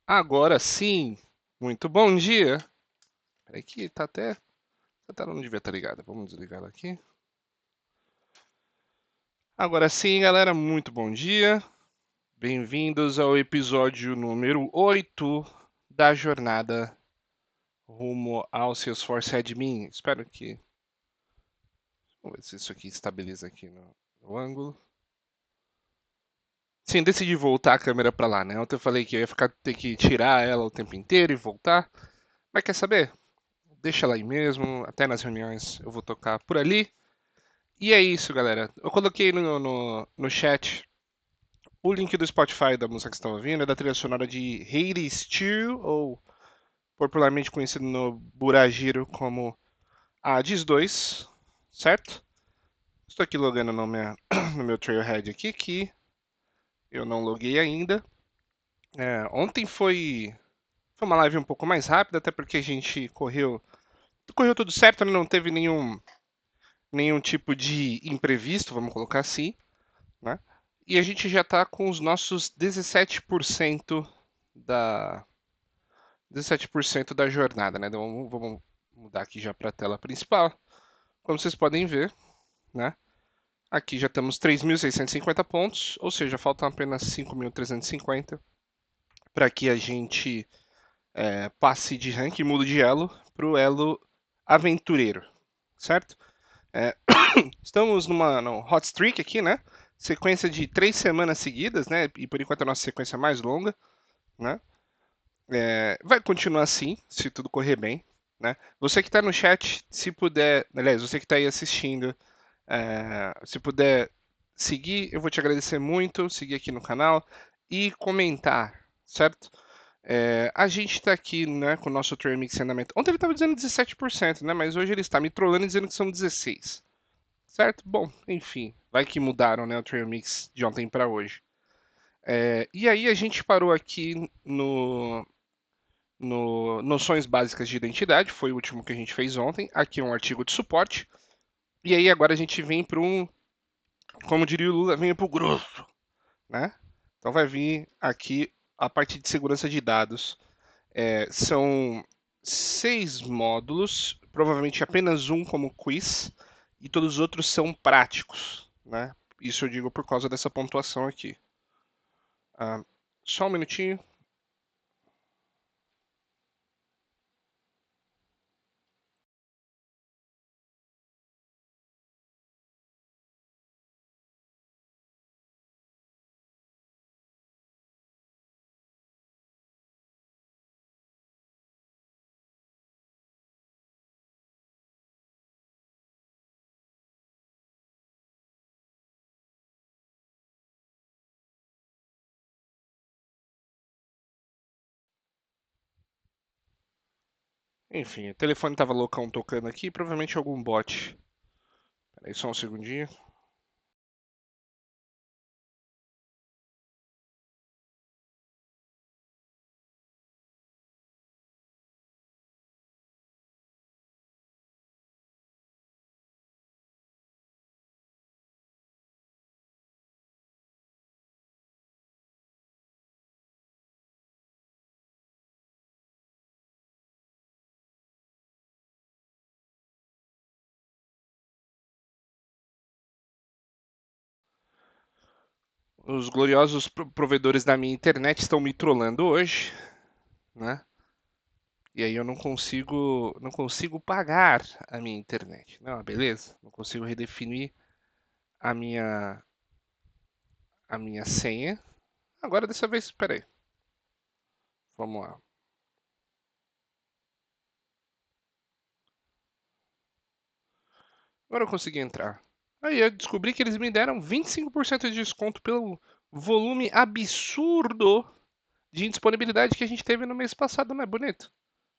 Agora sim, muito bom dia. Peraí que tá até. A tela não devia estar ligada. Vamos desligar ela aqui. Agora sim, galera, muito bom dia. Bem-vindos ao episódio número 8 da jornada rumo ao Salesforce Admin. Espero que. Vamos ver se isso aqui estabiliza aqui no ângulo. Sim, decidi voltar a câmera para lá, né? Ontem eu falei que eu ia ter que tirar ela o tempo inteiro e voltar. Mas quer saber? Deixa ela aí mesmo, até nas reuniões eu vou tocar por ali. E é isso, galera. Eu coloquei no chat o link do Spotify da música que você estão ouvindo, é da trilha sonora de Hades 2, ou popularmente conhecido no Burajiro como Hades 2, certo? Estou aqui logando no meu Trailhead aqui, que eu não loguei ainda. Ontem foi uma live um pouco mais rápida, até porque a gente correu tudo certo, né? Não teve nenhum tipo de imprevisto, vamos colocar assim, né? E a gente já está com os nossos 17% da 17% da jornada, né? Então vamos mudar aqui já para a tela principal. Como vocês podem ver, né? Aqui já temos 3.650 pontos, ou seja, faltam apenas 5.350 para que a gente passe de rank e mude de elo para o elo aventureiro, certo? É, estamos no hot streak aqui, né? Sequência de 3 semanas seguidas, né? E por enquanto a nossa sequência mais longa, né? Vai continuar assim, se tudo correr bem, né? Você que está no chat, se puder, aliás, você que está aí assistindo, se puder seguir, eu vou te agradecer muito, seguir aqui no canal e comentar, certo? A gente está aqui, né, com o nosso Trail Mix em andamento. Ontem ele estava dizendo 17%, né? Mas hoje ele está me trollando e dizendo que são 16%. Certo? Bom, enfim, vai que mudaram, né, o Trail Mix de ontem para hoje. E aí a gente parou aqui no Noções Básicas de Identidade, foi o último que a gente fez ontem. Aqui é um artigo de suporte. E aí agora a gente vem para como diria o Lula, vem para o grosso, né? Então vai vir aqui a parte de segurança de dados. São 6 módulos, provavelmente apenas um como quiz, e todos os outros são práticos, né? Isso eu digo por causa dessa pontuação aqui. Ah, só um minutinho. Enfim, o telefone estava loucão tocando aqui, provavelmente algum bot. Peraí, só um segundinho. Os gloriosos provedores da minha internet estão me trollando hoje, né? E aí eu não consigo pagar a minha internet. Não, beleza? Não consigo redefinir a minha senha. Agora dessa vez, espera aí. Vamos lá. Agora eu consegui entrar. Aí eu descobri que eles me deram 25% de desconto pelo volume absurdo de indisponibilidade que a gente teve no mês passado, não é bonito?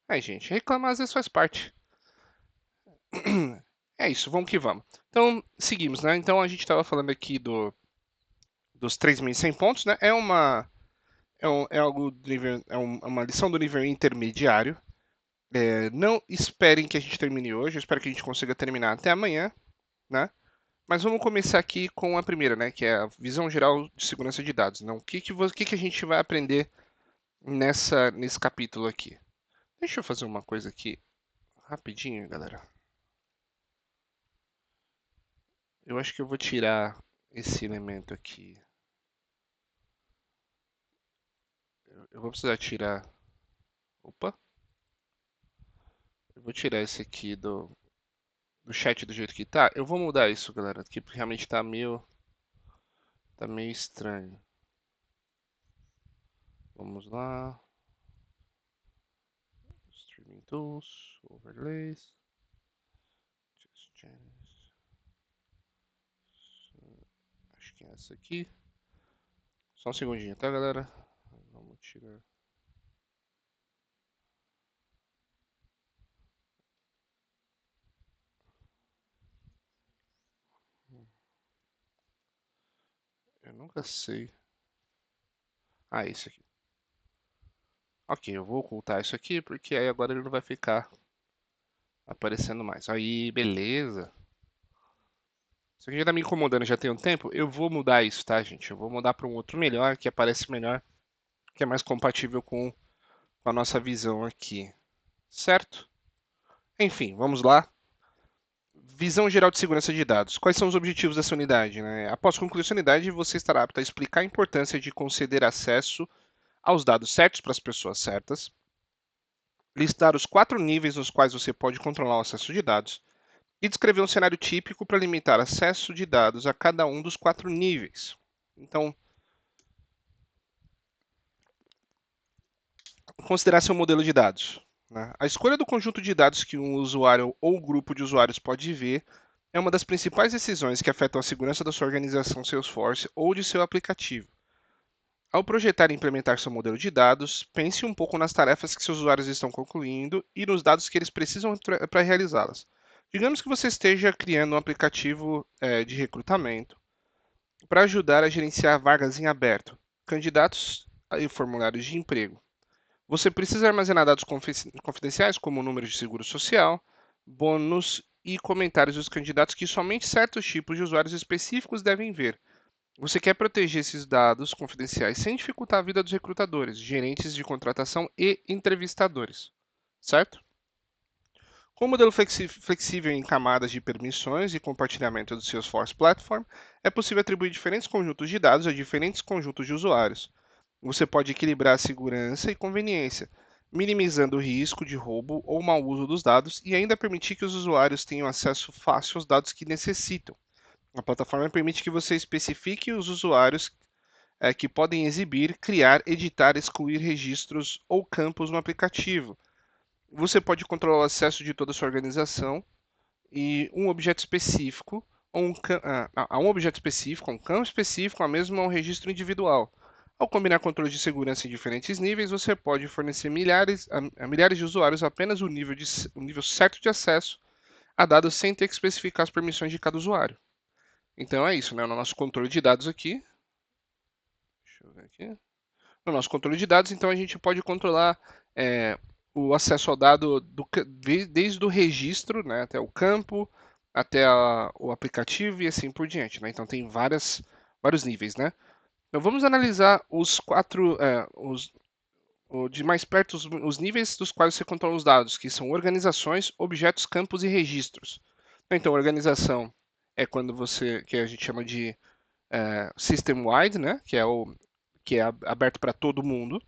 Aí, gente, reclamar às vezes faz parte. É isso, vamos que vamos. Então, seguimos, né? Então a gente estava falando aqui dos 3.100 pontos, né? É algo do nível, é uma lição do nível intermediário. Não esperem que a gente termine hoje, eu espero que a gente consiga terminar até amanhã, né? Mas vamos começar aqui com a primeira, né? Que é a visão geral de segurança de dados. Né? O que a gente vai aprender nesse capítulo aqui. Deixa eu fazer uma coisa aqui rapidinho, galera. Eu acho que eu vou tirar esse elemento aqui. Eu vou precisar tirar. Opa! Eu vou tirar esse aqui do chat do jeito que tá. Eu vou mudar isso, galera, que realmente tá meio estranho. Vamos lá. Streaming Tools, Overlays. Acho que é essa aqui. Só um segundinho, tá, galera? Vamos tirar. Eu nunca sei. Ah, isso aqui. Ok, eu vou ocultar isso aqui porque aí agora ele não vai ficar aparecendo mais. Aí, beleza. Isso aqui já tá me incomodando já tem um tempo. Eu vou mudar isso, tá, gente? Eu vou mudar para um outro melhor, que aparece melhor, que é mais compatível com a nossa visão aqui. Certo? Enfim, vamos lá. Visão geral de segurança de dados. Quais são os objetivos dessa unidade, né? Após concluir essa unidade, você estará apto a explicar a importância de conceder acesso aos dados certos para as pessoas certas, listar os 4 níveis nos quais você pode controlar o acesso de dados e descrever um cenário típico para limitar acesso de dados a cada um dos 4 níveis. Então, considerar seu modelo de dados, né? A escolha do conjunto de dados que um usuário ou grupo de usuários pode ver é uma das principais decisões que afetam a segurança da sua organização Salesforce ou de seu aplicativo. Ao projetar e implementar seu modelo de dados, pense um pouco nas tarefas que seus usuários estão concluindo e nos dados que eles precisam para realizá-las. Digamos que você esteja criando um aplicativo de recrutamento para ajudar a gerenciar vagas em aberto, candidatos e formulários de emprego. Você precisa armazenar dados confidenciais, como o número de seguro social, bônus e comentários dos candidatos que somente certos tipos de usuários específicos devem ver. Você quer proteger esses dados confidenciais sem dificultar a vida dos recrutadores, gerentes de contratação e entrevistadores, certo? Com o modelo flexível em camadas de permissões e compartilhamento do Salesforce Platform, é possível atribuir diferentes conjuntos de dados a diferentes conjuntos de usuários. Você pode equilibrar a segurança e conveniência, minimizando o risco de roubo ou mau uso dos dados e ainda permitir que os usuários tenham acesso fácil aos dados que necessitam. A plataforma permite que você especifique os usuários que podem exibir, criar, editar, excluir registros ou campos no aplicativo. Você pode controlar o acesso de toda a sua organização e um objeto específico, ou a um objeto específico, a um campo específico, a mesmo a um registro individual. Ao combinar controles de segurança em diferentes níveis, você pode fornecer a milhares de usuários apenas o nível certo de acesso a dados sem ter que especificar as permissões de cada usuário. Então é isso, né? No nosso controle de dados aqui. Deixa eu ver aqui. No nosso controle de dados, então a gente pode controlar o acesso ao dado desde o registro, né, até o campo, até o aplicativo e assim por diante, né? Então tem vários níveis, né? Então vamos analisar os quatro, de mais perto, os níveis dos quais você controla os dados, que são organizações, objetos, campos e registros. Então, organização é quando que a gente chama de system-wide, né? Que é aberto para todo mundo.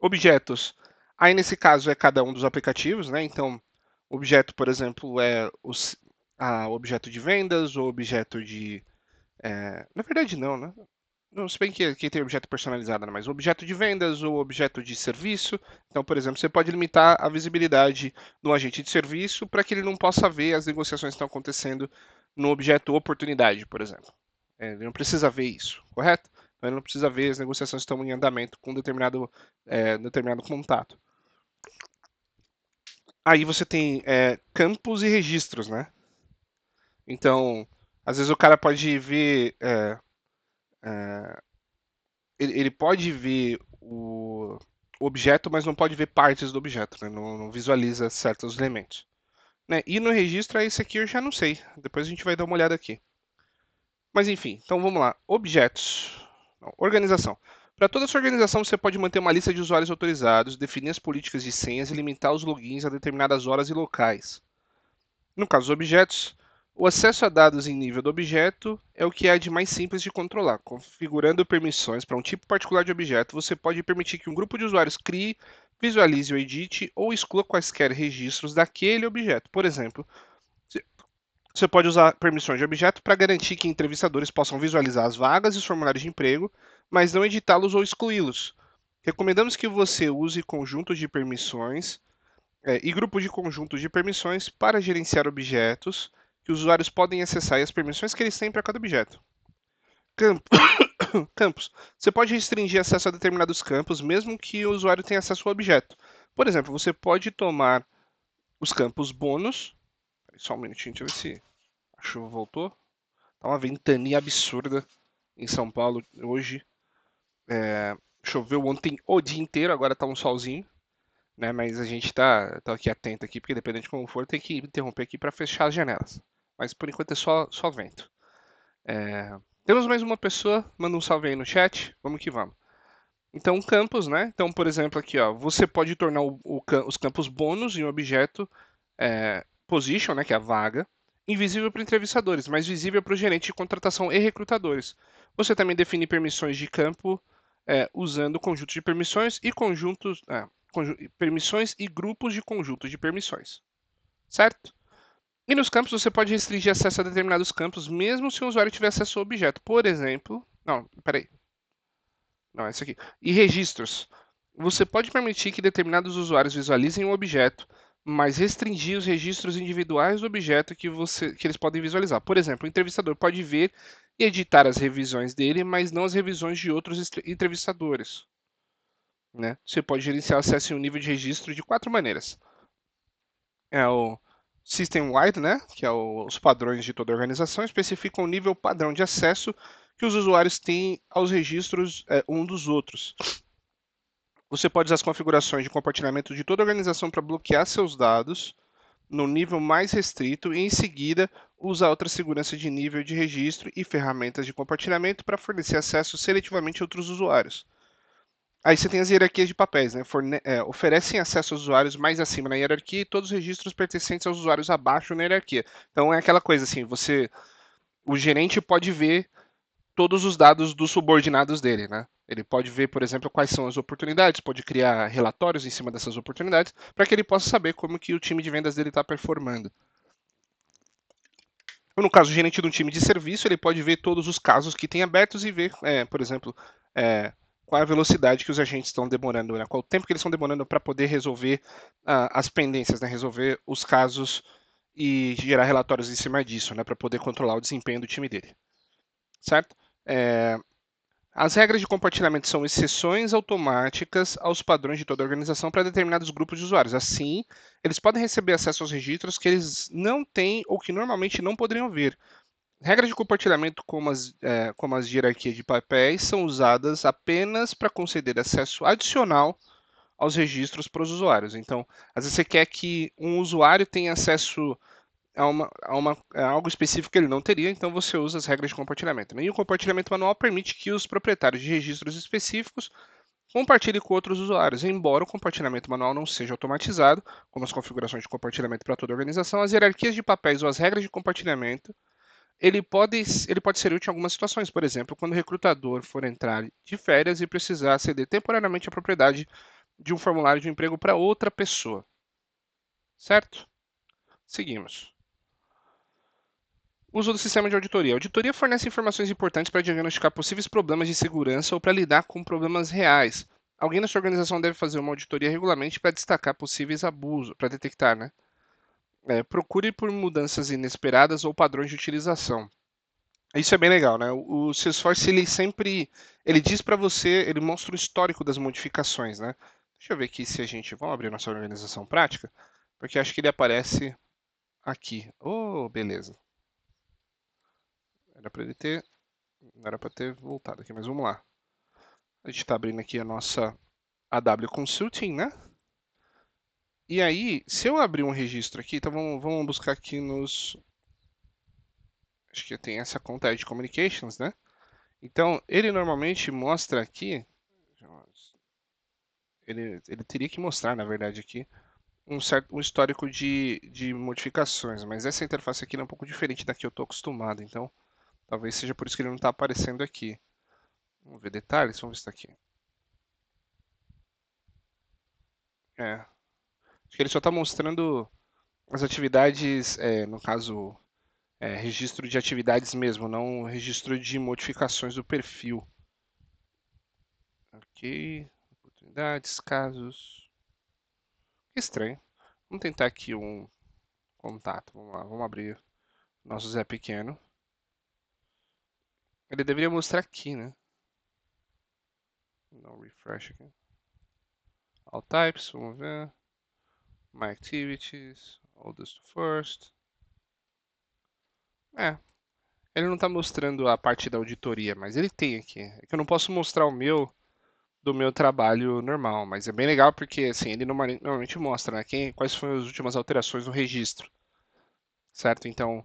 Objetos, aí nesse caso é cada um dos aplicativos, né? Então, objeto, por exemplo, é o objeto de vendas, ou objeto de. Na verdade, não, né? Não, se bem que tem objeto personalizado, né? Mas objeto de vendas ou objeto de serviço. Então, por exemplo, você pode limitar a visibilidade do agente de serviço para que ele não possa ver as negociações que estão acontecendo no objeto oportunidade, por exemplo. Ele não precisa ver isso, correto? Então, ele não precisa ver as negociações que estão em andamento com determinado contato. Aí você tem campos e registros, né? Então, às vezes o cara pode ver. Ele pode ver o objeto, mas não pode ver partes do objeto, né? Não visualiza certos elementos. Né? E no registro, esse aqui eu já não sei. Depois a gente vai dar uma olhada aqui. Mas enfim, então vamos lá. Objetos. Não, organização. Para toda a sua organização, você pode manter uma lista de usuários autorizados, definir as políticas de senhas e limitar os logins a determinadas horas e locais. No caso dos objetos, o acesso a dados em nível do objeto é o que é de mais simples de controlar. Configurando permissões para um tipo particular de objeto, você pode permitir que um grupo de usuários crie, visualize ou edite ou exclua quaisquer registros daquele objeto. Por exemplo, você pode usar permissões de objeto para garantir que entrevistadores possam visualizar as vagas e os formulários de emprego, mas não editá-los ou excluí-los. Recomendamos que você use conjuntos de permissões e grupos de conjuntos de permissões para gerenciar objetos que os usuários podem acessar e as permissões que eles têm para cada objeto. Campos. Você pode restringir acesso a determinados campos, mesmo que o usuário tenha acesso ao objeto. Por exemplo, você pode tomar os campos bônus. Só um minutinho, deixa eu ver se a chuva voltou. Tá uma ventania absurda em São Paulo hoje. Choveu ontem o dia inteiro, agora tá um solzinho, né? Mas a gente tá aqui atento aqui, porque dependendo de como for, tem que interromper aqui para fechar as janelas. Mas por enquanto é só vento. Temos mais uma pessoa, manda um salve aí no chat, vamos que vamos. Então, campos, né? Então, por exemplo, aqui, ó, você pode tornar os campos bônus em um objeto position, né, que é a vaga, invisível para entrevistadores, mas visível para o gerente de contratação e recrutadores. Você também define permissões de campo usando conjuntos de permissões e permissões e grupos de conjuntos de permissões, certo? E nos campos você pode restringir acesso a determinados campos, mesmo se o usuário tiver acesso ao objeto. Por exemplo, não, peraí, não, é isso aqui. E registros. Você pode permitir que determinados usuários visualizem um objeto, mas restringir os registros individuais do objeto que eles podem visualizar. Por exemplo, o entrevistador pode ver e editar as revisões dele, mas não as revisões de outros entrevistadores. Né? Você pode gerenciar o acesso em um nível de registro de 4 maneiras. É o System-wide, né? Que é os padrões de toda a organização, especificam o nível padrão de acesso que os usuários têm aos registros um dos outros. Você pode usar as configurações de compartilhamento de toda a organização para bloquear seus dados no nível mais restrito e, em seguida, usar outras seguranças de nível de registro e ferramentas de compartilhamento para fornecer acesso seletivamente a outros usuários. Aí você tem as hierarquias de papéis, né? Oferecem acesso aos usuários mais acima na hierarquia e todos os registros pertencentes aos usuários abaixo na hierarquia. Então é aquela coisa assim, o gerente pode ver todos os dados dos subordinados dele, né? Ele pode ver, por exemplo, quais são as oportunidades, pode criar relatórios em cima dessas oportunidades, para que ele possa saber como que o time de vendas dele está performando. No caso, o gerente de um time de serviço, ele pode ver todos os casos que tem abertos e ver, por exemplo, qual é a velocidade que os agentes estão demorando, né? Qual o tempo que eles estão demorando para poder resolver as pendências, né? Resolver os casos e gerar relatórios em cima disso, né? Para poder controlar o desempenho do time dele, certo? As regras de compartilhamento são exceções automáticas aos padrões de toda a organização para determinados grupos de usuários. Assim, eles podem receber acesso aos registros que eles não têm ou que normalmente não poderiam ver. Regras de compartilhamento, como as hierarquias de papéis, são usadas apenas para conceder acesso adicional aos registros para os usuários. Então, às vezes você quer que um usuário tenha acesso a algo específico que ele não teria, então você usa as regras de compartilhamento. Né? E o compartilhamento manual permite que os proprietários de registros específicos compartilhem com outros usuários. Embora o compartilhamento manual não seja automatizado, como as configurações de compartilhamento para toda a organização, as hierarquias de papéis ou as regras de compartilhamento ele pode ser útil em algumas situações, por exemplo, quando o recrutador for entrar de férias e precisar ceder temporariamente a propriedade de um formulário de emprego para outra pessoa. Certo? Seguimos. Uso do sistema de auditoria. A auditoria fornece informações importantes para diagnosticar possíveis problemas de segurança ou para lidar com problemas reais. Alguém na sua organização deve fazer uma auditoria regularmente para destacar possíveis abusos, para detectar, né? Procure por mudanças inesperadas ou padrões de utilização. Isso é bem legal, né? O Salesforce ele diz para você, ele mostra o histórico das modificações, né? Deixa eu ver aqui se a gente vamos abrir nossa organização prática, porque acho que ele aparece aqui. Oh, beleza. Era para ele ter, não era para ter voltado aqui, mas vamos lá. A gente está abrindo aqui a nossa AW Consulting, né? E aí, se eu abrir um registro aqui, então vamos buscar aqui nos. Acho que tem essa conta aí de Communications, né? Então, ele normalmente mostra aqui. Ele teria que mostrar, na verdade, aqui um histórico de modificações, mas essa interface aqui é um pouco diferente da que eu estou acostumado, então talvez seja por isso que ele não está aparecendo aqui. Vamos ver detalhes, vamos ver se está aqui. É, acho que ele só está mostrando as atividades, no caso, registro de atividades mesmo, não registro de modificações do perfil. Ok, oportunidades, casos. Que estranho. Vamos tentar aqui um contato. Vamos lá, vamos abrir nosso Zé Pequeno. Ele deveria mostrar aqui, né? Não, refresh aqui. All types, vamos ver. My activities, oldest to first. É, ele não está mostrando a parte da auditoria, mas ele tem aqui. É que eu não posso mostrar o meu do meu trabalho normal, mas é bem legal porque assim, ele normalmente mostra, né, quais foram as últimas alterações no registro, certo? Então,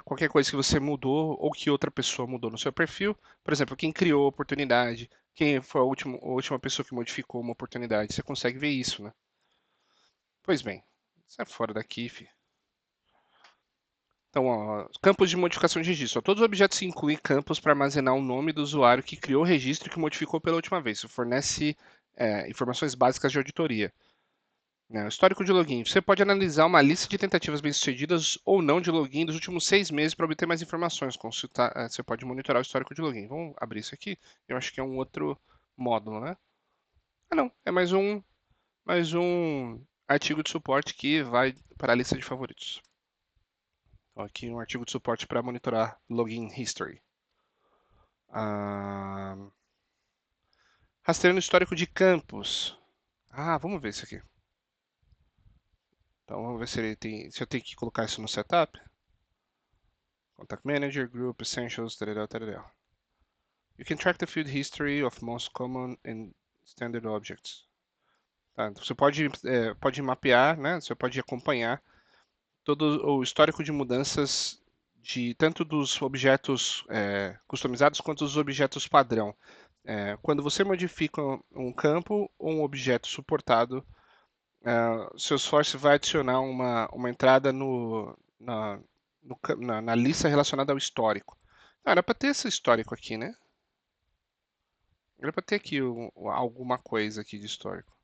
qualquer coisa que você mudou ou que outra pessoa mudou no seu perfil, por exemplo, quem criou a oportunidade, quem foi a última pessoa que modificou uma oportunidade, você consegue ver isso, né? Pois bem, sai fora daqui, fi. Então, ó, campos de modificação de registro. Ó, todos os objetos incluem campos para armazenar o nome do usuário que criou o registro e que modificou pela última vez. Isso fornece informações básicas de auditoria. Né? Histórico de login. Você pode analisar uma lista de tentativas bem-sucedidas ou não de login dos últimos 6 meses para obter mais informações. Você pode monitorar o histórico de login. Vamos abrir isso aqui. Eu acho que é um outro módulo, né? Ah, não. É mais um artigo de suporte que vai para a lista de favoritos. Então, aqui um artigo de suporte para monitorar login history. Ah, rastreando histórico de campos. Ah, vamos ver isso aqui. Então vamos ver se eu tenho que colocar isso no setup. Contact Manager, Group, Essentials, tarará, tarará. You can track the field history of most common and standard objects. Tá, então você pode mapear, né? Você pode acompanhar todo o histórico de mudanças de tanto dos objetos customizados quanto dos objetos padrão. Quando você modifica um campo ou um objeto suportado, o Salesforce vai adicionar uma entrada na lista relacionada ao histórico. Era para ter esse histórico aqui, né? Era para ter aqui alguma coisa aqui de histórico.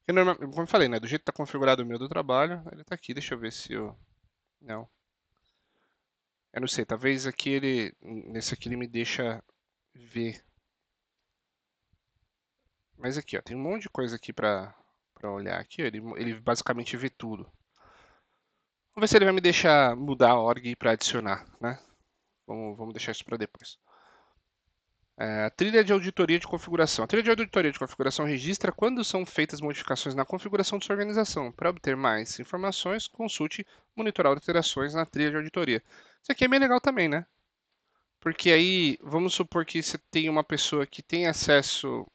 Como eu falei, né? Do jeito que está configurado o meu do trabalho, ele está aqui. Deixa eu ver se eu. Não. Eu não sei, talvez aqui nesse aqui ele me deixa ver. Mas aqui, ó, tem um monte de coisa aqui para olhar aqui. Ele basicamente vê tudo. Vamos ver se ele vai me deixar mudar a org para adicionar, né? Vamos deixar isso para depois. Trilha de auditoria de configuração. A trilha de auditoria de configuração registra quando são feitas modificações na configuração de sua organização. Para obter mais informações, consulte monitorar alterações na trilha de auditoria. Isso aqui é bem legal também, né? Porque aí, vamos supor que você tem uma pessoa que tem acesso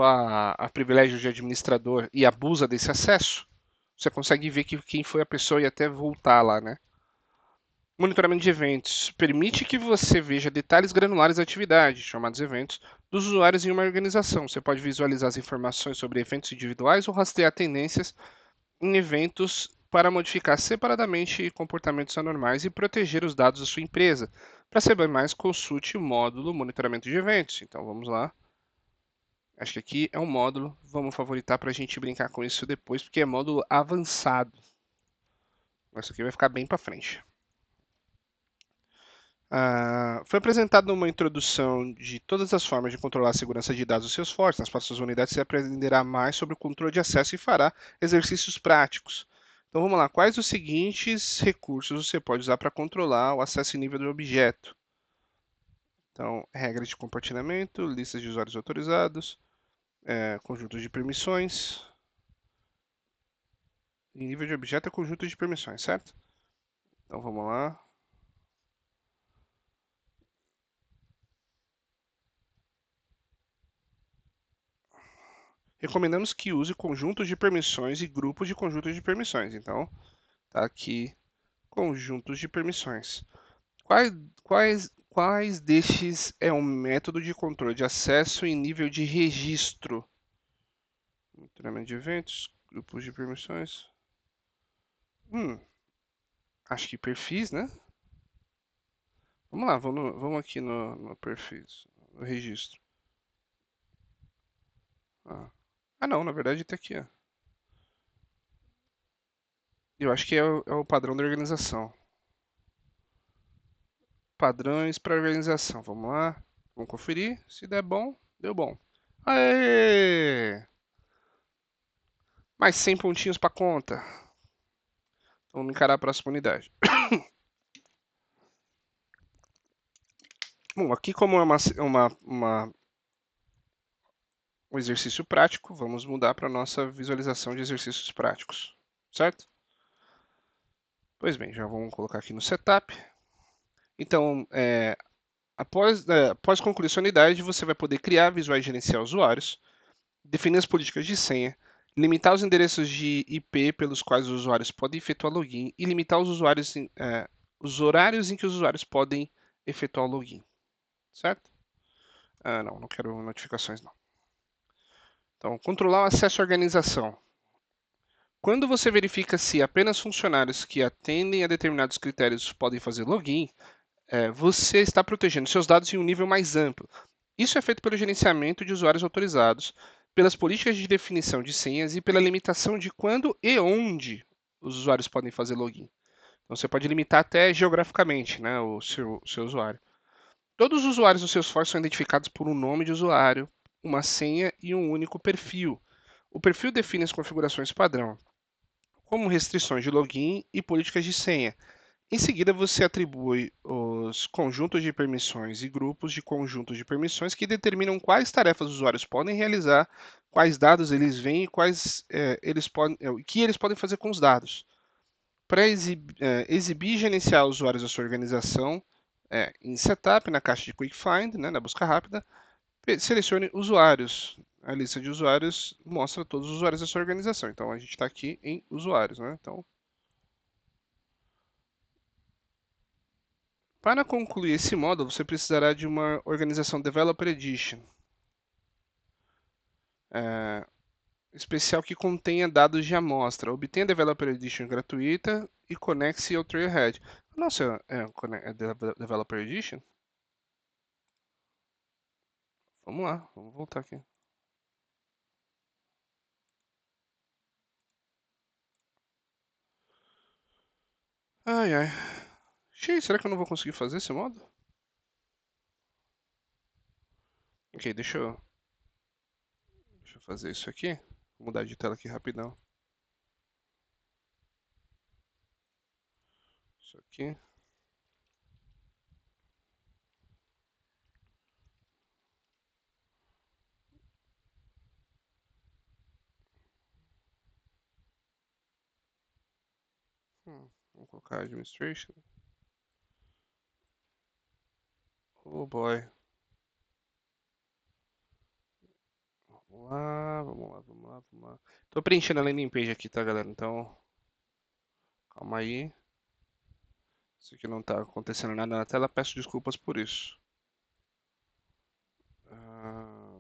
a privilégio de administrador e abusa desse acesso, você consegue ver quem foi a pessoa e até voltar lá, né? Monitoramento de eventos permite que você veja detalhes granulares da atividade, chamados eventos, dos usuários em uma organização. Você pode visualizar as informações sobre eventos individuais ou rastrear tendências em eventos para modificar separadamente comportamentos anormais e proteger os dados da sua empresa. Para saber mais, consulte o módulo Monitoramento de Eventos. Então vamos lá. Acho que aqui é um módulo. Vamos favoritar para a gente brincar com isso depois, porque é módulo avançado. Isso aqui vai ficar bem para frente. Foi apresentada uma introdução de todas as formas de controlar a segurança de dados do Salesforce. Nas próximas unidades você aprenderá mais sobre o controle de acesso e fará exercícios práticos. Então vamos lá, quais os seguintes recursos você pode usar para controlar o acesso em nível do objeto? Então, regras de compartilhamento, listas de usuários autorizados, conjuntos de permissões. Em nível de objeto é conjunto de permissões, certo? Então vamos lá. Recomendamos que use conjuntos de permissões e grupos de conjuntos de permissões. Então, tá aqui conjuntos de permissões. Quais, Quais destes é um método de controle de acesso em nível de registro? Monitoramento de eventos, grupos de permissões. Acho que perfis, né? Vamos lá, vamos aqui no perfis, no registro. Não, na verdade tá aqui, ó. Eu acho que é o padrão da organização. Padrões para organização. Vamos lá, vamos conferir. Se der bom, deu bom. Aê! Mais 100 pontinhos para conta. Vamos encarar a próxima unidade. Bom, aqui como é um exercício prático, vamos mudar para a nossa visualização de exercícios práticos, certo? Pois bem, já vamos colocar aqui no setup. Então, após concluir sua unidade, você vai poder criar, visuais e gerenciar usuários, definir as políticas de senha, limitar os endereços de IP pelos quais os usuários podem efetuar login e limitar os horários em que os usuários podem efetuar o login, certo? Não quero notificações não. Então, controlar o acesso à organização. Quando você verifica se apenas funcionários que atendem a determinados critérios podem fazer login, você está protegendo seus dados em um nível mais amplo. Isso é feito pelo gerenciamento de usuários autorizados, pelas políticas de definição de senhas e pela limitação de quando e onde os usuários podem fazer login. Então, você pode limitar até geograficamente, né, o seu usuário. Todos os usuários do Salesforce são identificados por um nome de usuário, uma senha e um único perfil. O perfil define as configurações padrão, como restrições de login e políticas de senha. Em seguida, você atribui os conjuntos de permissões e grupos de conjuntos de permissões que determinam quais tarefas os usuários podem realizar, quais dados eles veem e o que eles podem fazer com os dados. Para exibir e gerenciar usuários da sua organização, em Setup, na caixa de Quick Find, né, na busca rápida, selecione usuários. A lista de usuários mostra todos os usuários da sua organização. Então, a gente está aqui em usuários. Né? Então, para concluir esse módulo, você precisará de uma organização Developer Edition, é, especial que contenha dados de amostra. Obtenha a Developer Edition gratuita e conecte-se ao Trailhead. Nossa, Developer Edition? Vamos lá, vamos voltar aqui. Ai, ai. Xiii, será que eu não vou conseguir fazer esse modo? Ok, deixa eu fazer isso aqui. Vou mudar de tela aqui rapidão. Isso aqui. Vamos colocar Administration. Oh boy. Vamos lá, vamos lá, vamos lá, vamos lá. Tô preenchendo a landing page aqui, tá, galera? Então, calma aí. Isso aqui não tá acontecendo nada na tela, peço desculpas por isso. Ah,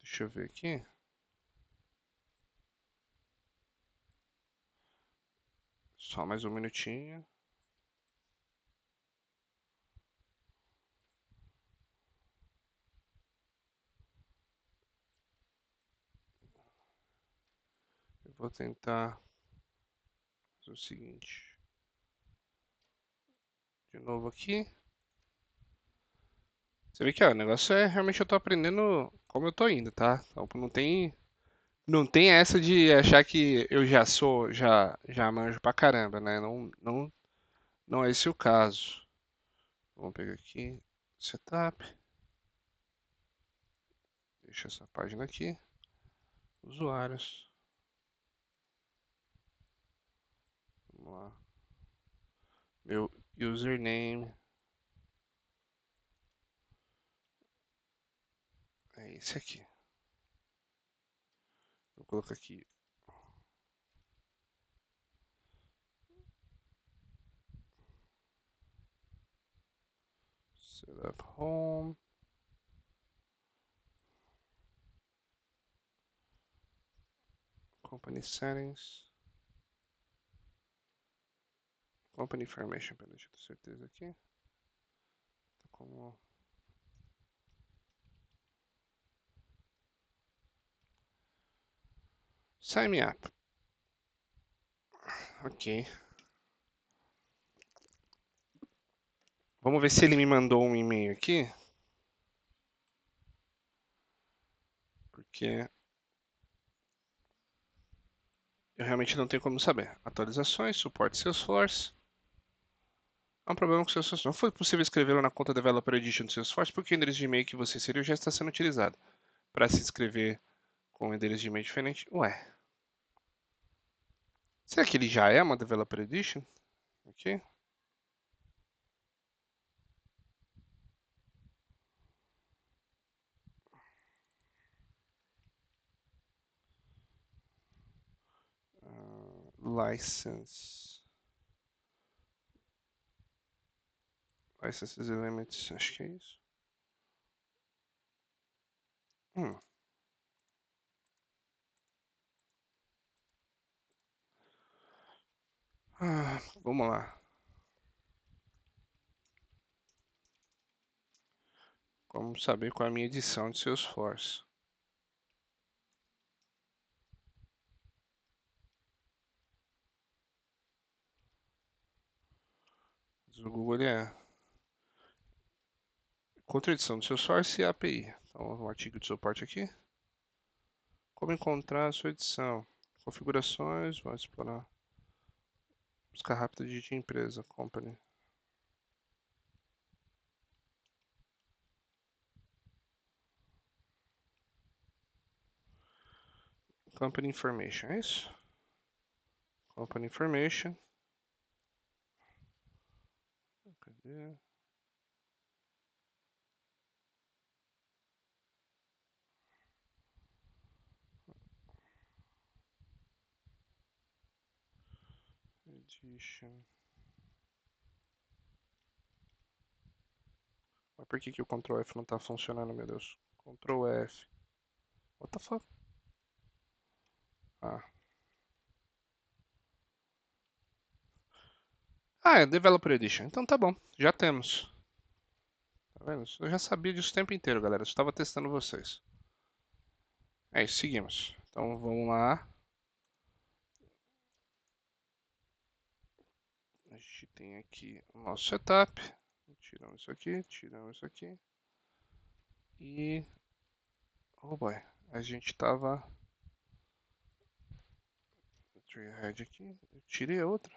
deixa eu ver aqui. Só mais um minutinho. Eu vou tentar fazer o seguinte. De novo aqui. Você vê que ó, o negócio é realmente eu tô aprendendo como eu tô indo, tá? Então não tem essa de achar que eu já manjo pra caramba, né? Não é esse o caso. Vamos pegar aqui, setup, deixa essa página aqui, usuários, vamos lá, meu username, é esse aqui. Vou colocar aqui Set up home. Company settings. Company information, peraí, deixa eu ter certeza aqui. Tá como... Sign me up. Ok. Vamos ver se ele me mandou um e-mail aqui. Porque eu realmente não tenho como saber. Atualizações, suporte Salesforce. Há um problema com o Salesforce. Não foi possível escrevê-lo na conta Developer Edition do Salesforce porque o endereço de e-mail que você inseriu já está sendo utilizado. Para se inscrever com um endereço de e-mail diferente. Ué. Será que ele já é uma Developer Edition? Aqui. License. Licenses and limits. Acho que é isso. Hum. Vamos lá. Como saber qual é a minha edição de Salesforce? O Google ele é contra edição do Salesforce e API. Então, um artigo de suporte aqui. Como encontrar a sua edição? Configurações, vamos explorar. Buscar rápida de empresa, company. Company information, é isso? Company information. Cadê? Edition. Mas por que, que o Ctrl F não tá funcionando, meu Deus? Ctrl F. What the fuck? Ah. Ah, é Developer Edition. Então tá bom, já temos. Tá vendo? Eu já sabia disso o tempo inteiro, galera. Eu estava testando vocês. É isso, seguimos. Então vamos lá. A gente tem aqui o nosso setup. Tiramos isso aqui, tiramos isso aqui. E. Oh boy, a gente tava. Treehead aqui. Eu tirei a outra.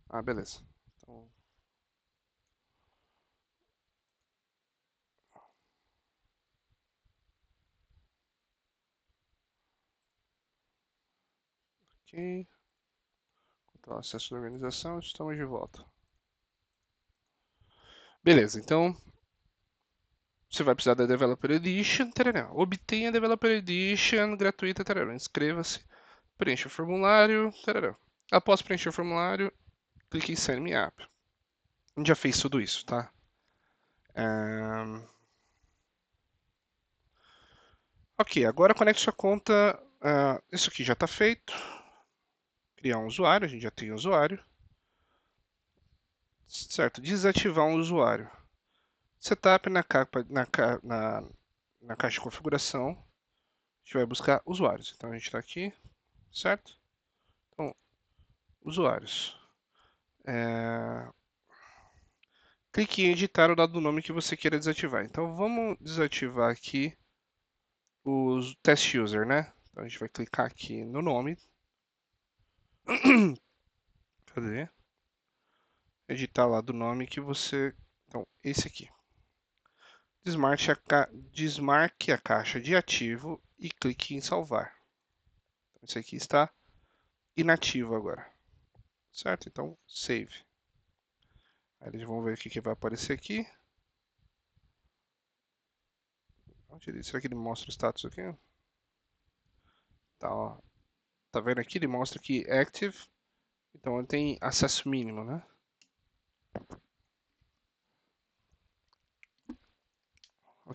Ah, beleza. Então, ok. Então, acesso da organização, estamos de volta. Beleza, então você vai precisar da Developer Edition. Tarará. Obtenha a Developer Edition gratuita. Tarará. Inscreva-se. Preencha o formulário. Tarará. Após preencher o formulário, clique em Sign Me Up. A gente já fez tudo isso, tá? Ok, agora conecte sua conta. Isso aqui já está feito. Criar um usuário, a gente já tem um usuário. Certo, desativar um usuário. Setup na caixa de configuração. A gente vai buscar usuários. Então a gente está aqui, certo? Então, usuários. Clique em editar o dado do nome que você queira desativar. Então vamos desativar aqui os test user, né? Então a gente vai clicar aqui no nome. Cadê? Editar lá do nome que você. Então, esse aqui. Desmarque a caixa de ativo e clique em salvar. Então, esse aqui está inativo agora. Certo? Então, save. Aí eles vão ver o que vai aparecer aqui. Será que ele mostra o status aqui? Tá, ó. Tá vendo aqui? Ele mostra que active. Então ele tem acesso mínimo, né?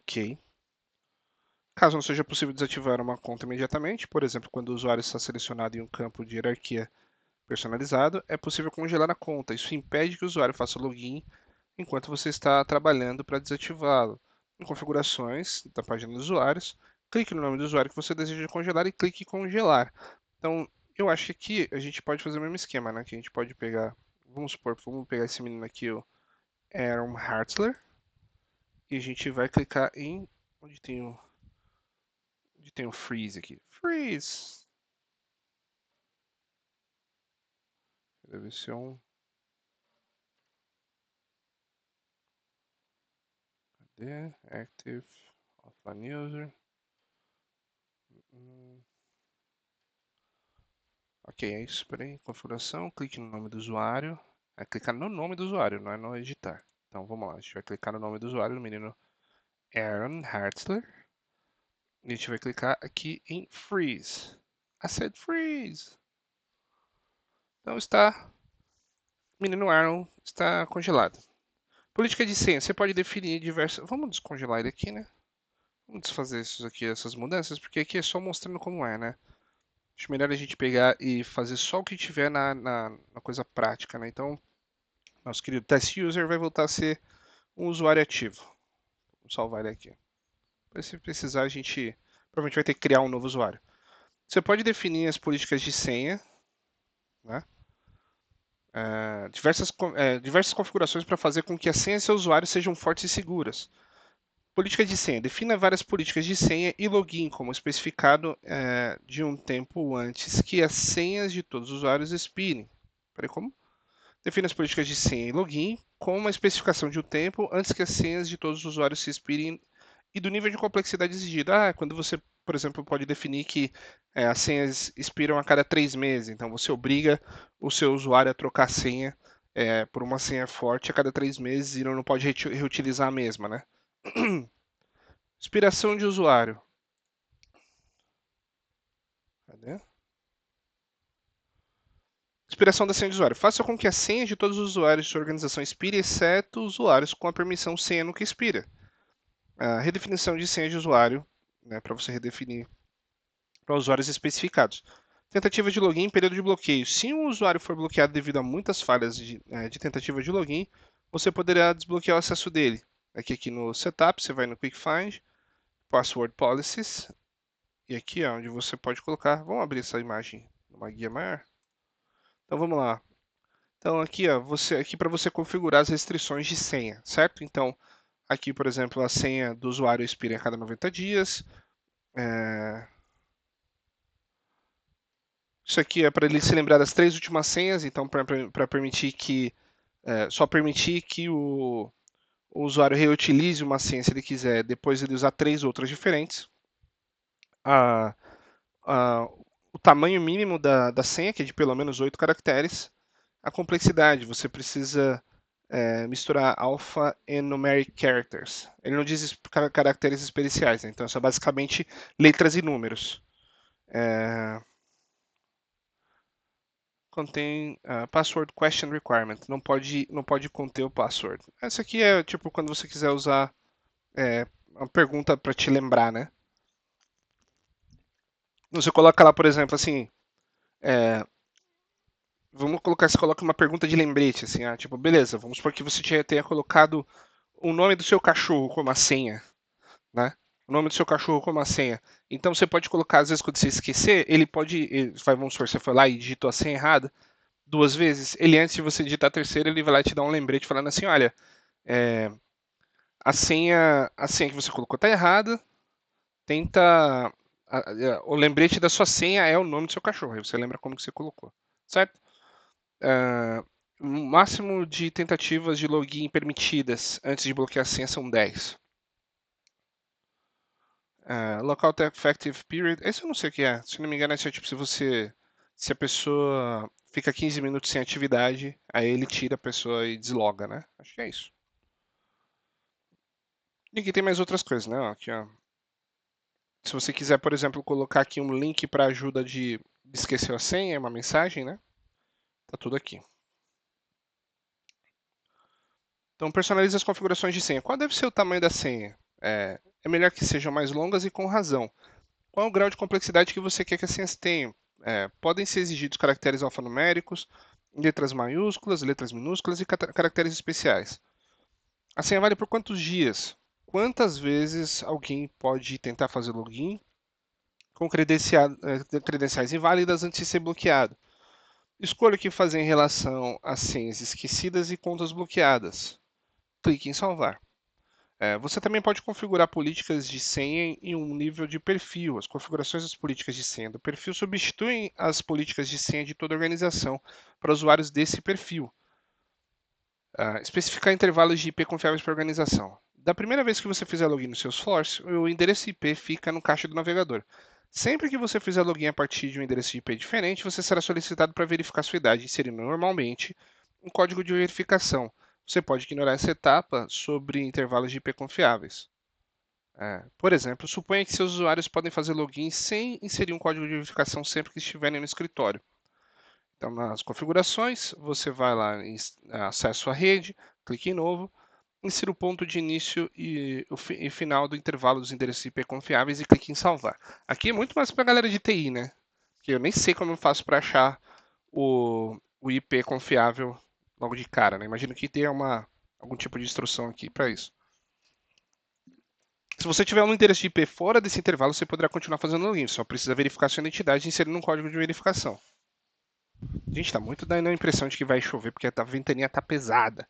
Ok. Caso não seja possível desativar uma conta imediatamente, por exemplo, quando o usuário está selecionado em um campo de hierarquia personalizado, é possível congelar a conta. Isso impede que o usuário faça login enquanto você está trabalhando para desativá-lo. Em configurações da página dos usuários, clique no nome do usuário que você deseja congelar e clique em congelar. Então, eu acho que aqui a gente pode fazer o mesmo esquema, né? Que a gente pode pegar, vamos supor, vamos pegar esse menino aqui, o Aaron Hartzler, e a gente vai clicar em onde tem o freeze aqui. Freeze! Deve ser um. Cadê? Active offline user. Hum, Ok, é isso. Espera aí. Configuração. Clique no nome do usuário. É clicar no nome do usuário, não é no editar. Então vamos lá. A gente vai clicar no nome do usuário, no menino Aaron Hartzler. E a gente vai clicar aqui em Freeze. I said Freeze! Então está. Menino Aaron está congelado. Política de senha. Você pode definir diversas. Vamos descongelar ele aqui, né? Vamos desfazer isso aqui, essas mudanças, porque aqui é só mostrando como é, né? Acho melhor a gente pegar e fazer só o que tiver na coisa prática, né? Então, nosso querido test user vai voltar a ser um usuário ativo. Vamos salvar ele aqui. Se precisar, a gente provavelmente vai ter que criar um novo usuário. Você pode definir as políticas de senha, né? Diversas configurações para fazer com que as senhas do seu usuário sejam fortes e seguras. Política de senha. Defina várias políticas de senha e login, como especificado de um tempo antes que as senhas de todos os usuários expirem. Peraí, como? Define as políticas de senha e login com uma especificação de um tempo antes que as senhas de todos os usuários se expirem e do nível de complexidade exigido. Quando você, por exemplo, pode definir que as senhas expiram a cada 3 meses, então você obriga o seu usuário a trocar a senha por uma senha forte a cada 3 meses e não pode reutilizar a mesma, né? Expiração de usuário. Cadê? Expiração da senha de usuário. Faça com que a senha de todos os usuários de sua organização expire, exceto usuários com a permissão senha nunca expira. A redefinição de senha de usuário, né, para você redefinir para usuários especificados. Tentativa de login, período de bloqueio. Se um usuário for bloqueado devido a muitas falhas de tentativa de login, você poderá desbloquear o acesso dele. Aqui no Setup, você vai no Quick Find, Password Policies, e aqui é onde você pode colocar. Vamos abrir essa imagem numa guia maior? Então vamos lá. Então aqui, ó, aqui para você configurar as restrições de senha, certo? Então aqui, por exemplo, a senha do usuário expira a cada 90 dias. Isso aqui é para ele se lembrar das 3 últimas senhas, então para permitir que só permitir que o usuário reutilize uma senha se ele quiser, depois ele usar 3 outras diferentes. A, a, o tamanho mínimo da senha, que é de pelo menos 8 caracteres. A complexidade, você precisa misturar alpha e numeric characters. Ele não diz caracteres especiais, né? Então são basicamente letras e números. Contém password question requirement. Não pode conter o password. Essa aqui é tipo quando você quiser usar uma pergunta para te lembrar, né? Você coloca lá, por exemplo, assim, vamos colocar, você coloca uma pergunta de lembrete, assim, tipo, beleza, vamos supor que você tenha colocado o nome do seu cachorro como a senha, né? O nome do seu cachorro como a senha. Então você pode colocar, às vezes, quando você esquecer, vamos supor, você foi lá e digitou a senha errada 2 vezes. Ele, antes de você digitar a terceira, ele vai lá te dar um lembrete falando assim, olha, é, a senha que você colocou está errada, tenta. O lembrete da sua senha é o nome do seu cachorro, aí você lembra como que você colocou, certo? O máximo de tentativas de login permitidas antes de bloquear a senha são 10. Lockout Effective Period, esse eu não sei o que é. Se não me engano, é tipo se a pessoa fica 15 minutos sem atividade, aí ele tira a pessoa e desloga, né? Acho que é isso. E aqui tem mais outras coisas, né? Aqui, ó. Se você quiser, por exemplo, colocar aqui um link para ajuda de esquecer a senha, uma mensagem, né? Tá tudo aqui. Então, personalize as configurações de senha. Qual deve ser o tamanho da senha? É melhor que sejam mais longas e com razão. Qual é o grau de complexidade que você quer que as senhas tenham? Podem ser exigidos caracteres alfanuméricos, letras maiúsculas, letras minúsculas e caracteres especiais. A senha vale por quantos dias? Quantas vezes alguém pode tentar fazer login com credenciais inválidas antes de ser bloqueado? Escolha o que fazer em relação a senhas esquecidas e contas bloqueadas. Clique em salvar. Você também pode configurar políticas de senha em um nível de perfil. As configurações das políticas de senha do perfil substituem as políticas de senha de toda a organização para usuários desse perfil. Especificar intervalos de IP confiáveis para a organização. Da primeira vez que você fizer login no Salesforce, o endereço IP fica no caixa do navegador. Sempre que você fizer login a partir de um endereço de IP diferente, você será solicitado para verificar sua idade, inserindo normalmente um código de verificação. Você pode ignorar essa etapa sobre intervalos de IP confiáveis. Por exemplo, suponha que seus usuários podem fazer login sem inserir um código de verificação sempre que estiverem no escritório. Então, nas configurações, você vai lá em acesso à rede, clique em novo, insira o ponto de início e final do intervalo dos endereços IP confiáveis e clique em salvar. Aqui é muito mais para a galera de TI, né? Que eu nem sei como eu faço para achar o IP confiável logo de cara, né? Imagino que tenha algum tipo de instrução aqui para isso. Se você tiver um endereço de IP fora desse intervalo, você poderá continuar fazendo login. Só precisa verificar sua identidade inserindo um código de verificação. Gente, tá muito dando a impressão de que vai chover porque a ventania tá pesada.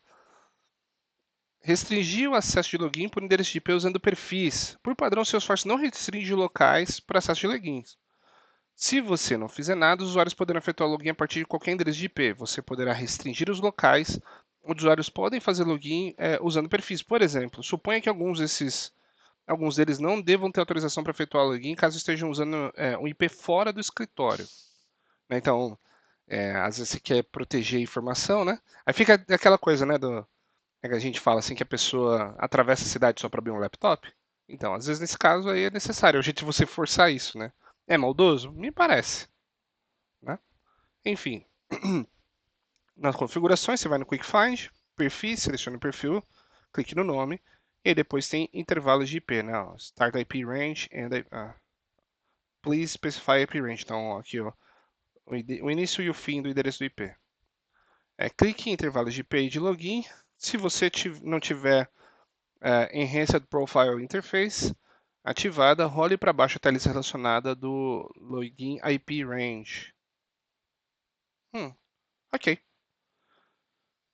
Restringir o acesso de login por endereço de IP usando perfis. Por padrão, o Salesforce não restringe locais para acesso de logins. Se você não fizer nada, os usuários poderão efetuar login a partir de qualquer endereço de IP. Você poderá restringir os locais onde os usuários podem fazer login usando perfis. Por exemplo, suponha que alguns deles não devam ter autorização para efetuar login caso estejam usando um IP fora do escritório. Né? Então, às vezes você quer proteger a informação, né? Aí fica aquela coisa, né, que a gente fala assim que a pessoa atravessa a cidade só para abrir um laptop. Então, às vezes nesse caso aí é necessário, é o jeito de você forçar isso, né? É maldoso? Me parece, né? Enfim, nas configurações você vai no Quick Find, perfil, seleciona o perfil, clique no nome, e aí depois tem intervalos de IP, né? Start IP range and please specify IP range. Então, aqui, ó, o início e o fim do endereço do IP. Clique em intervalos de IP e de login. Se você não tiver Enhanced Profile Interface ativada, role para baixo até a lista relacionada do login IP range. Ok.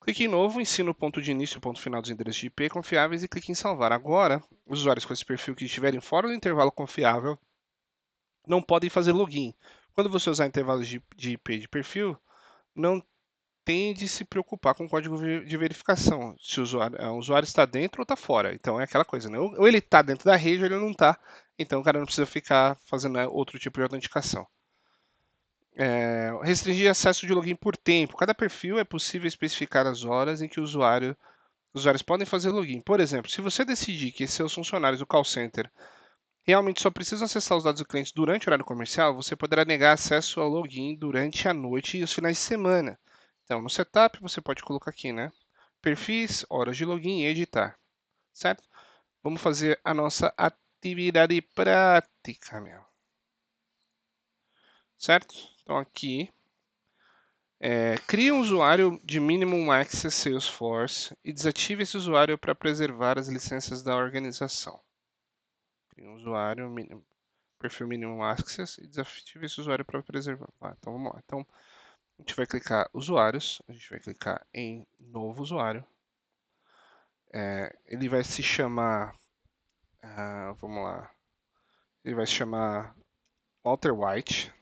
Clique em novo, ensina o ponto de início e o ponto final dos endereços de IP confiáveis e clique em salvar. Agora, os usuários com esse perfil que estiverem fora do intervalo confiável não podem fazer login. Quando você usar intervalos de IP de perfil, não tem de se preocupar com o código de verificação, se o usuário está dentro ou está fora. Então é aquela coisa, né? Ou ele está dentro da rede ou ele não está. Então o cara não precisa ficar fazendo outro tipo de autenticação. Restringir acesso de login por tempo. Cada perfil é possível especificar as horas em que os usuários podem fazer login. Por exemplo, se você decidir que seus funcionários do call center realmente só precisam acessar os dados do cliente durante o horário comercial, você poderá negar acesso ao login durante a noite e os finais de semana. Então, no setup, você pode colocar aqui, né? Perfis, horas de login e editar, certo? Vamos fazer a nossa atividade prática, meu. Certo? Então, aqui, crie um usuário de Minimum Access Salesforce e desative esse usuário para preservar as licenças da organização. Crie um usuário, perfil Minimum Access e desative esse usuário para preservar. Então, vamos lá. Então, a gente vai clicar usuários, a gente vai clicar em novo usuário. Ele vai se chamar, vamos lá, ele vai se chamar Walter White.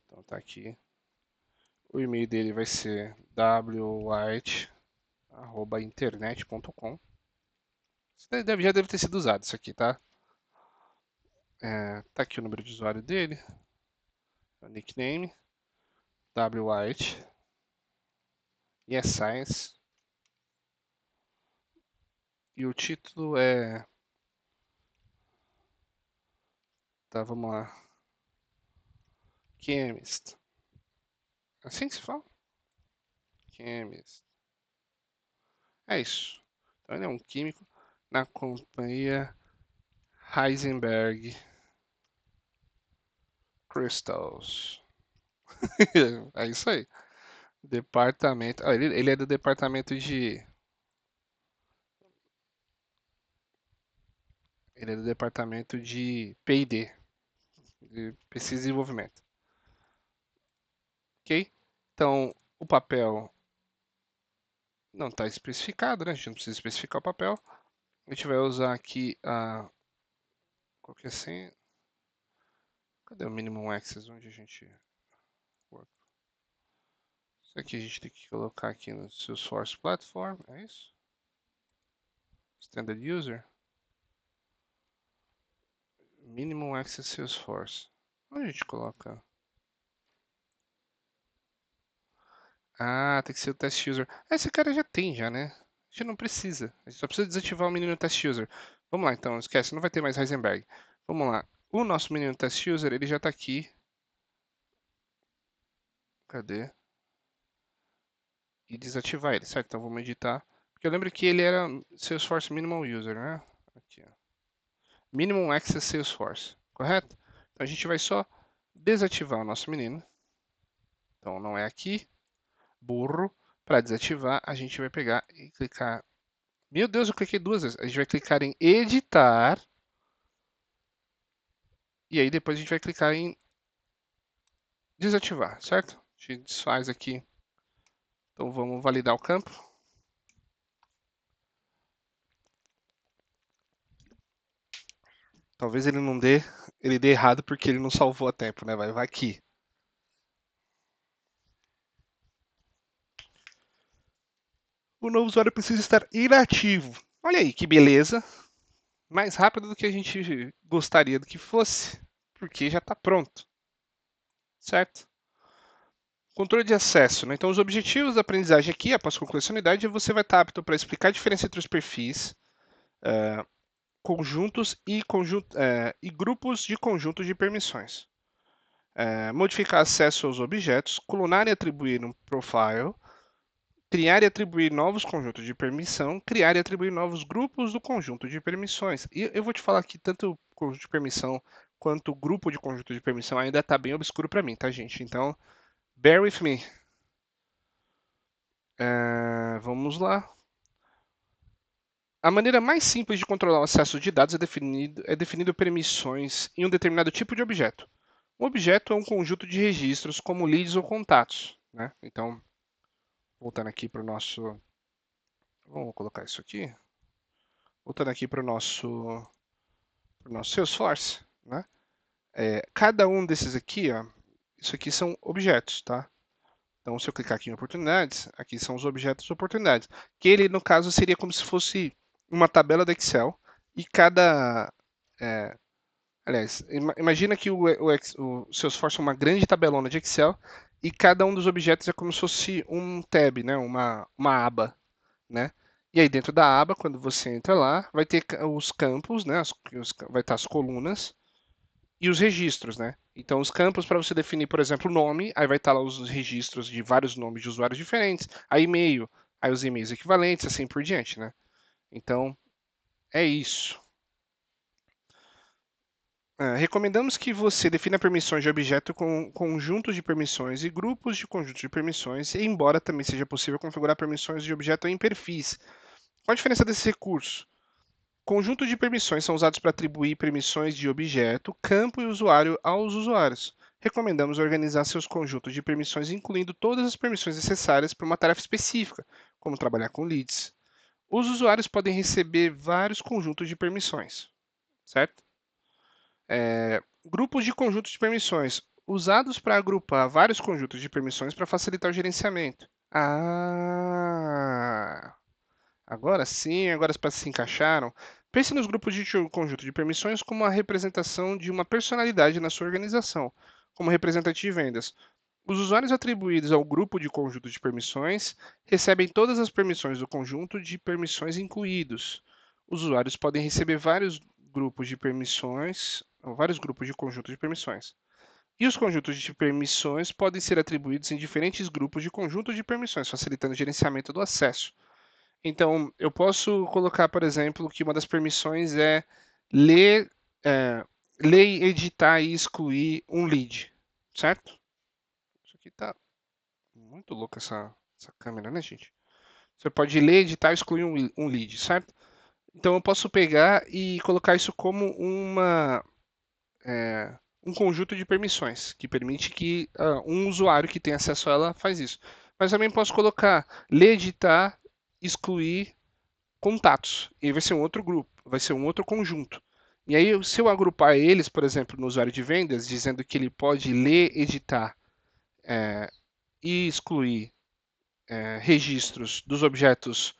Então tá aqui. O e-mail dele vai ser white@internet.com. Já deve ter sido usado isso aqui, tá? Tá aqui o número de usuário dele, o nickname, white, yes science, e o título tá, vamos lá, Chemist. Assim que se fala? Chemist. É isso. Então ele é um químico na companhia Heisenberg Crystals. É isso aí. Departamento. Ele é do departamento de. Ele é do departamento de P&D, de pesquisa e desenvolvimento. Ok? Então, o papel não está especificado, né? A gente não precisa especificar o papel. A gente vai usar aqui a. Qual que é a senha? Cadê o minimum access? Onde a gente. Isso aqui a gente tem que colocar aqui no Salesforce Platform, é isso? Standard User. Minimum Access Salesforce. Onde a gente coloca? Ah, tem que ser o Test User. Esse cara já tem já, né? A gente não precisa. A gente só precisa desativar o menino Test User. Vamos lá então, esquece, não vai ter mais Heisenberg. Vamos lá. O nosso menino Test User, ele já está aqui. Cadê? E desativar ele, certo? Então vamos editar. Porque eu lembro que ele era Salesforce Minimal User, né? Aqui, ó. Minimum Access Salesforce, correto? Então a gente vai só desativar o nosso menino. Então não é aqui, burro. Para desativar, a gente vai pegar e clicar. Meu Deus, eu cliquei duas vezes. A gente vai clicar em editar. E aí depois a gente vai clicar em desativar, certo? A gente desfaz aqui. Então vamos validar o campo. Talvez ele não dê, ele dê errado porque ele não salvou a tempo, né? Vai aqui. O novo usuário precisa estar inativo. Olha aí que beleza. Mais rápido do que a gente gostaria do que fosse, porque já está pronto, certo? Controle de acesso, né? Então, os objetivos da aprendizagem aqui, após concluir essa unidade, você vai estar apto para explicar a diferença entre os perfis, conjuntos e grupos de conjuntos de permissões. Modificar acesso aos objetos, clonar e atribuir um profile, criar e atribuir novos conjuntos de permissão, criar e atribuir novos grupos do conjunto de permissões. E eu vou te falar que tanto o conjunto de permissão quanto o grupo de conjunto de permissão ainda está bem obscuro para mim, tá, gente? Então, bear with me. Vamos lá. A maneira mais simples de controlar o acesso de dados é definido permissões em um determinado tipo de objeto. Um objeto é um conjunto de registros, como leads ou contatos, né? Então, voltando aqui para o nosso. Vamos colocar isso aqui. Voltando aqui para o nosso Salesforce, né? Cada um desses aqui, ó, isso aqui são objetos, tá? Então, se eu clicar aqui em oportunidades, aqui são os objetos de oportunidades. Que ele, no caso, seria como se fosse uma tabela do Excel e cada. é, Aliás, imagina que o Salesforce é uma grande tabelona de Excel e cada um dos objetos é como se fosse um tab, né? Uma aba, né? E aí dentro da aba, quando você entra lá, vai ter os campos, né? Vai estar as colunas e os registros, né? Então, os campos para você definir, por exemplo, o nome, aí vai estar lá os registros de vários nomes de usuários diferentes, aí e-mail, aí os e-mails equivalentes, assim por diante, né? Então, é isso. Recomendamos que você defina permissões de objeto com conjuntos de permissões e grupos de conjuntos de permissões, embora também seja possível configurar permissões de objeto em perfis. Qual a diferença desse recurso? Conjuntos de permissões são usados para atribuir permissões de objeto, campo e usuário aos usuários. Recomendamos organizar seus conjuntos de permissões incluindo todas as permissões necessárias para uma tarefa específica, como trabalhar com leads. Os usuários podem receber vários conjuntos de permissões, certo? Grupos de conjuntos de permissões, usados para agrupar vários conjuntos de permissões para facilitar o gerenciamento. Ah! Agora sim, agora as peças se encaixaram. Pense nos grupos de conjunto de permissões como a representação de uma personalidade na sua organização, como representante de vendas. Os usuários atribuídos ao grupo de conjunto de permissões recebem todas as permissões do conjunto de permissões incluídos. Os usuários podem receber vários grupos de permissões, ou vários grupos de conjunto de permissões. E os conjuntos de permissões podem ser atribuídos em diferentes grupos de conjunto de permissões, facilitando o gerenciamento do acesso. Então, eu posso colocar, por exemplo, que uma das permissões é ler, é, ler, editar e excluir um lead, certo? Isso aqui tá muito louco essa câmera, né, gente? Você pode ler, editar e excluir um lead, certo? Então, eu posso pegar e colocar isso como um conjunto de permissões, que permite que um usuário que tem acesso a ela faz isso. Mas também posso colocar ler, editar, excluir contatos. E aí vai ser um outro grupo, vai ser um outro conjunto. E aí, se eu agrupar eles, por exemplo, no usuário de vendas, dizendo que ele pode ler, editar e excluir registros dos objetos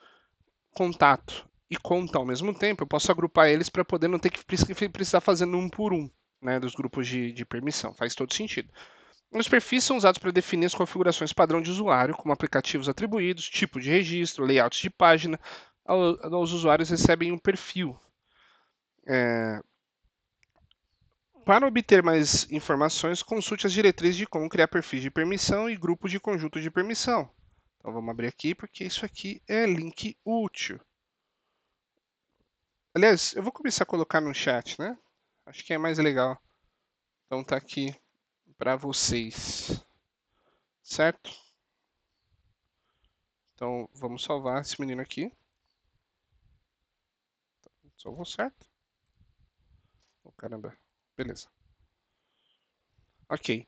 contato e conta ao mesmo tempo, eu posso agrupar eles para poder não ter que precisar fazendo um por um, né, dos grupos de permissão. Faz todo sentido. Os perfis são usados para definir as configurações padrão de usuário, como aplicativos atribuídos, tipo de registro, layouts de página. Os usuários recebem um perfil. Para obter mais informações, consulte as diretrizes de como criar perfis de permissão e grupos de conjunto de permissão. Então vamos abrir aqui porque isso aqui é link útil. Aliás, eu vou começar a colocar no chat, né? Acho que é mais legal. Então tá aqui para vocês, certo? Então vamos salvar esse menino aqui. Salvou certo? Oh, caramba. Beleza. Ok.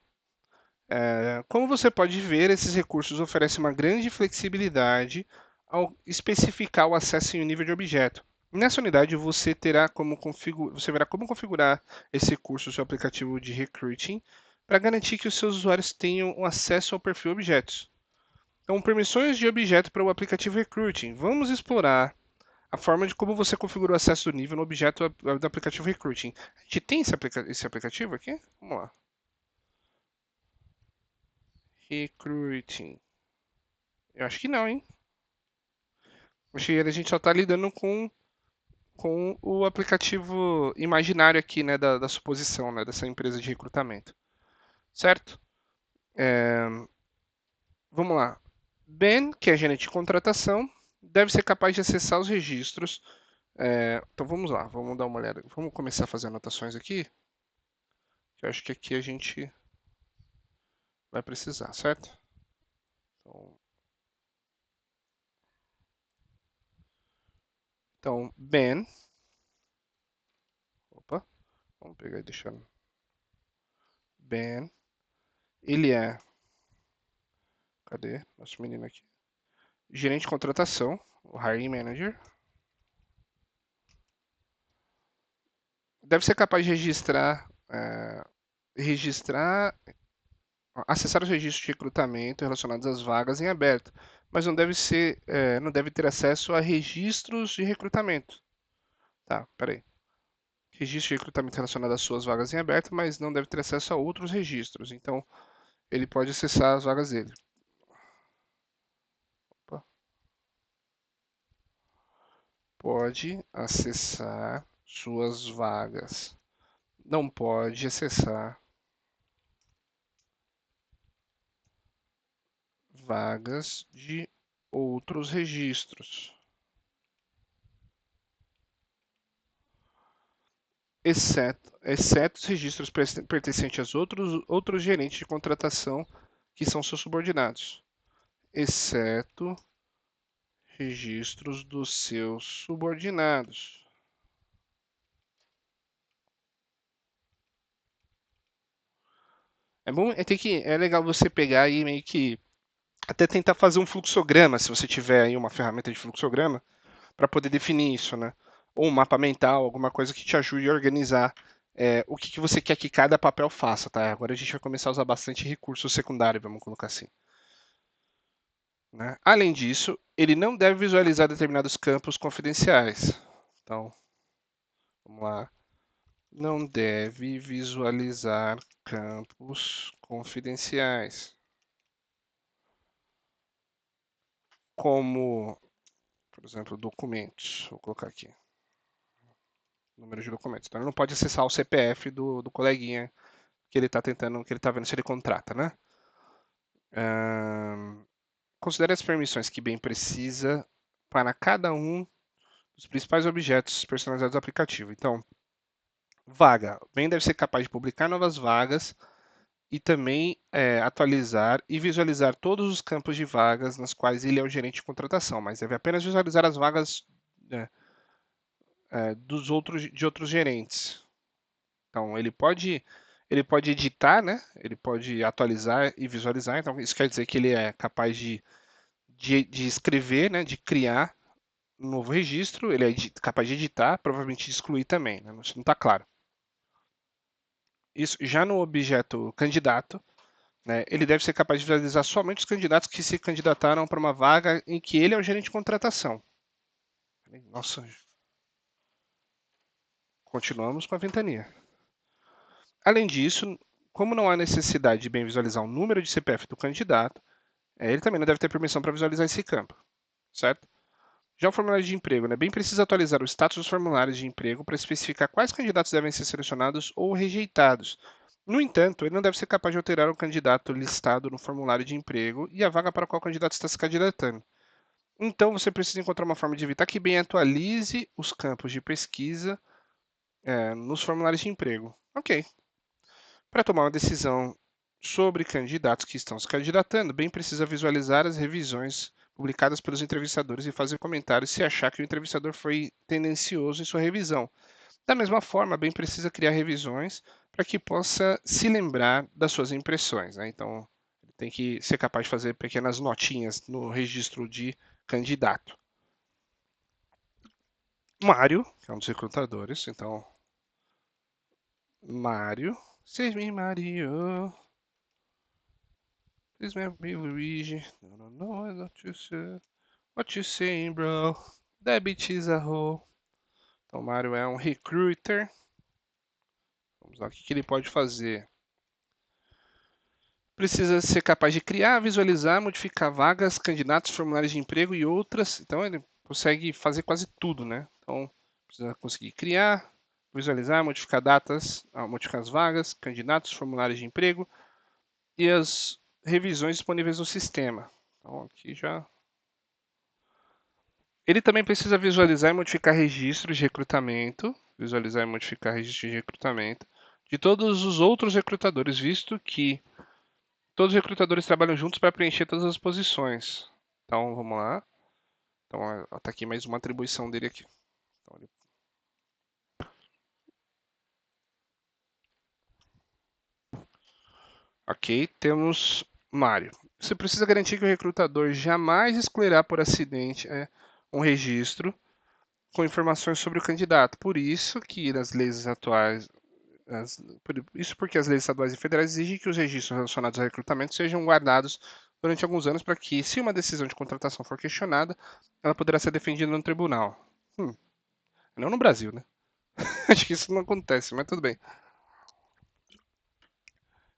Como você pode ver, esses recursos oferecem uma grande flexibilidade ao especificar o acesso em um nível de objeto. Nessa unidade, você verá como configurar esse recurso no seu aplicativo de recruiting para garantir que os seus usuários tenham acesso ao perfil objetos. Então, permissões de objeto para o aplicativo Recruiting. Vamos explorar a forma de como você configura o acesso do nível no objeto do aplicativo Recruiting. A gente tem esse aplicativo aqui? Vamos lá. Recruiting. Eu acho que não, hein? Acho que a gente só está lidando com o aplicativo imaginário aqui, né, da suposição, né, dessa empresa de recrutamento. Certo? É, vamos lá. Ben, que é gerente de contratação, deve ser capaz de acessar os registros. Então vamos lá, vamos dar uma olhada. Vamos começar a fazer anotações aqui, que eu acho que aqui a gente vai precisar, certo? Então, Ben, opa, vamos pegar e deixar Ben, ele é, cadê nosso menino aqui? Gerente de contratação, o hiring manager, deve ser capaz de acessar os registros de recrutamento relacionados às vagas em aberto, mas não deve ter acesso a registros de recrutamento. Tá, peraí. Registro de recrutamento relacionado às suas vagas em aberto, mas não deve ter acesso a outros registros. Então, ele pode acessar as vagas dele. Opa. Pode acessar suas vagas. Não pode acessar vagas de outros registros, exceto os registros pertencentes a outros gerentes de contratação que são seus subordinados, exceto registros dos seus subordinados. É legal você pegar e meio que até tentar fazer um fluxograma, se você tiver aí uma ferramenta de fluxograma, para poder definir isso, né? Ou um mapa mental, alguma coisa que te ajude a organizar o que você quer que cada papel faça, tá? Agora a gente vai começar a usar bastante recurso secundário, vamos colocar assim. Né? Além disso, ele não deve visualizar determinados campos confidenciais. Então, vamos lá. Não deve visualizar campos confidenciais, como, por exemplo, documentos. Vou colocar aqui. Número de documentos. Então, ele não pode acessar o CPF do coleguinha que ele está tentando, que ele está vendo se ele contrata, né? Considere as permissões que bem precisa para cada um dos principais objetos personalizados do aplicativo. Então, vaga. Bem deve ser capaz de publicar novas vagas e também atualizar e visualizar todos os campos de vagas nas quais ele é o gerente de contratação, mas deve apenas visualizar as vagas né, de outros gerentes. Então, ele pode editar, né? Ele pode atualizar e visualizar. Então, isso quer dizer que ele é capaz de escrever, né? De criar um novo registro. Ele é capaz de editar, provavelmente de excluir também. Né? Isso não está claro. Isso já no objeto candidato, né? Ele deve ser capaz de visualizar somente os candidatos que se candidataram para uma vaga em que ele é o gerente de contratação. Nossa, continuamos com a ventania. Além disso, como não há necessidade de bem visualizar o número de CPF do candidato, ele também não deve ter permissão para visualizar esse campo, certo? Já o formulário de emprego, né? Bem precisa atualizar o status dos formulários de emprego para especificar quais candidatos devem ser selecionados ou rejeitados. No entanto, ele não deve ser capaz de alterar o candidato listado no formulário de emprego e a vaga para a qual o candidato está se candidatando. Então, você precisa encontrar uma forma de evitar que bem atualize os campos de pesquisa nos formulários de emprego. Ok. Para tomar uma decisão sobre candidatos que estão se candidatando, bem precisa visualizar as revisões publicadas pelos entrevistadores e fazer comentários se achar que o entrevistador foi tendencioso em sua revisão. Da mesma forma, bem precisa criar revisões para que possa se lembrar das suas impressões. Né? Então, ele tem que ser capaz de fazer pequenas notinhas no registro de candidato. Mário, que é um dos recrutadores, então, Mário, seja me Mario. Please make me Luigi. No, no, no, what you say. What you saying, bro? That bitch is a hoe. Então, o Mario é um recruiter. Vamos lá, o que ele pode fazer? Precisa ser capaz de criar, visualizar, modificar vagas, candidatos, formulários de emprego e outras. Então, ele consegue fazer quase tudo, né? Então, precisa conseguir criar, visualizar, modificar datas, modificar as vagas, candidatos, formulários de emprego e as revisões disponíveis no sistema. Então, aqui já ele também precisa visualizar e modificar registros de recrutamento, visualizar e modificar registros de recrutamento de todos os outros recrutadores, visto que todos os recrutadores trabalham juntos para preencher todas as posições. Então, vamos lá. Então, está aqui mais uma atribuição dele aqui. Então, ok, temos Mário. Você precisa garantir que o recrutador jamais excluirá por acidente um registro com informações sobre o candidato. Por isso que nas leis atuais isso porque as leis estaduais e federais exigem que os registros relacionados ao recrutamento sejam guardados durante alguns anos para que, se uma decisão de contratação for questionada, ela poderá ser defendida no tribunal. Não no Brasil, né? Acho que isso não acontece, mas tudo bem.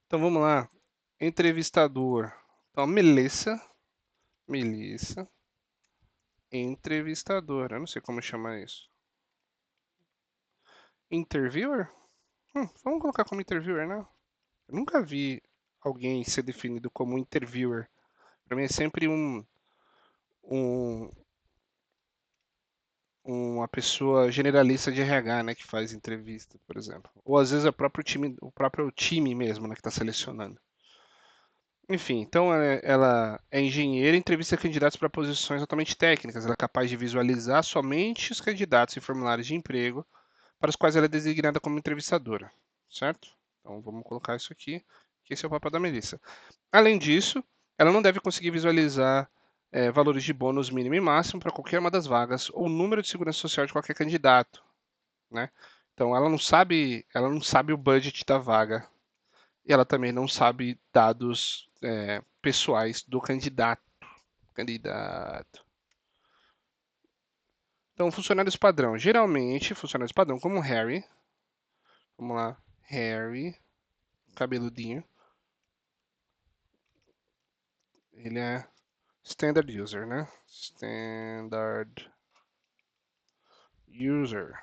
Então vamos lá. Entrevistador. Então, Melissa, entrevistador. Eu não sei como chamar isso. Interviewer? Vamos colocar como interviewer, né? Eu nunca vi alguém ser definido como interviewer. Para mim é sempre um, uma pessoa generalista de RH, né, que faz entrevista, por exemplo. Ou às vezes é o próprio time mesmo, né, que está selecionando. Enfim, então ela é engenheira e entrevista candidatos para posições altamente técnicas. Ela é capaz de visualizar somente os candidatos em formulários de emprego para os quais ela é designada como entrevistadora, certo? Então vamos colocar isso aqui, que esse é o papel da Melissa. Além disso, ela não deve conseguir visualizar valores de bônus mínimo e máximo para qualquer uma das vagas ou número de segurança social de qualquer candidato, né? Então ela não sabe o budget da vaga e ela também não sabe dados pessoais do candidato. Candidato. Então, funcionários padrão. Geralmente, funcionários padrão como Harry. Vamos lá, Harry, cabeludinho. Ele é standard user, né? Standard user.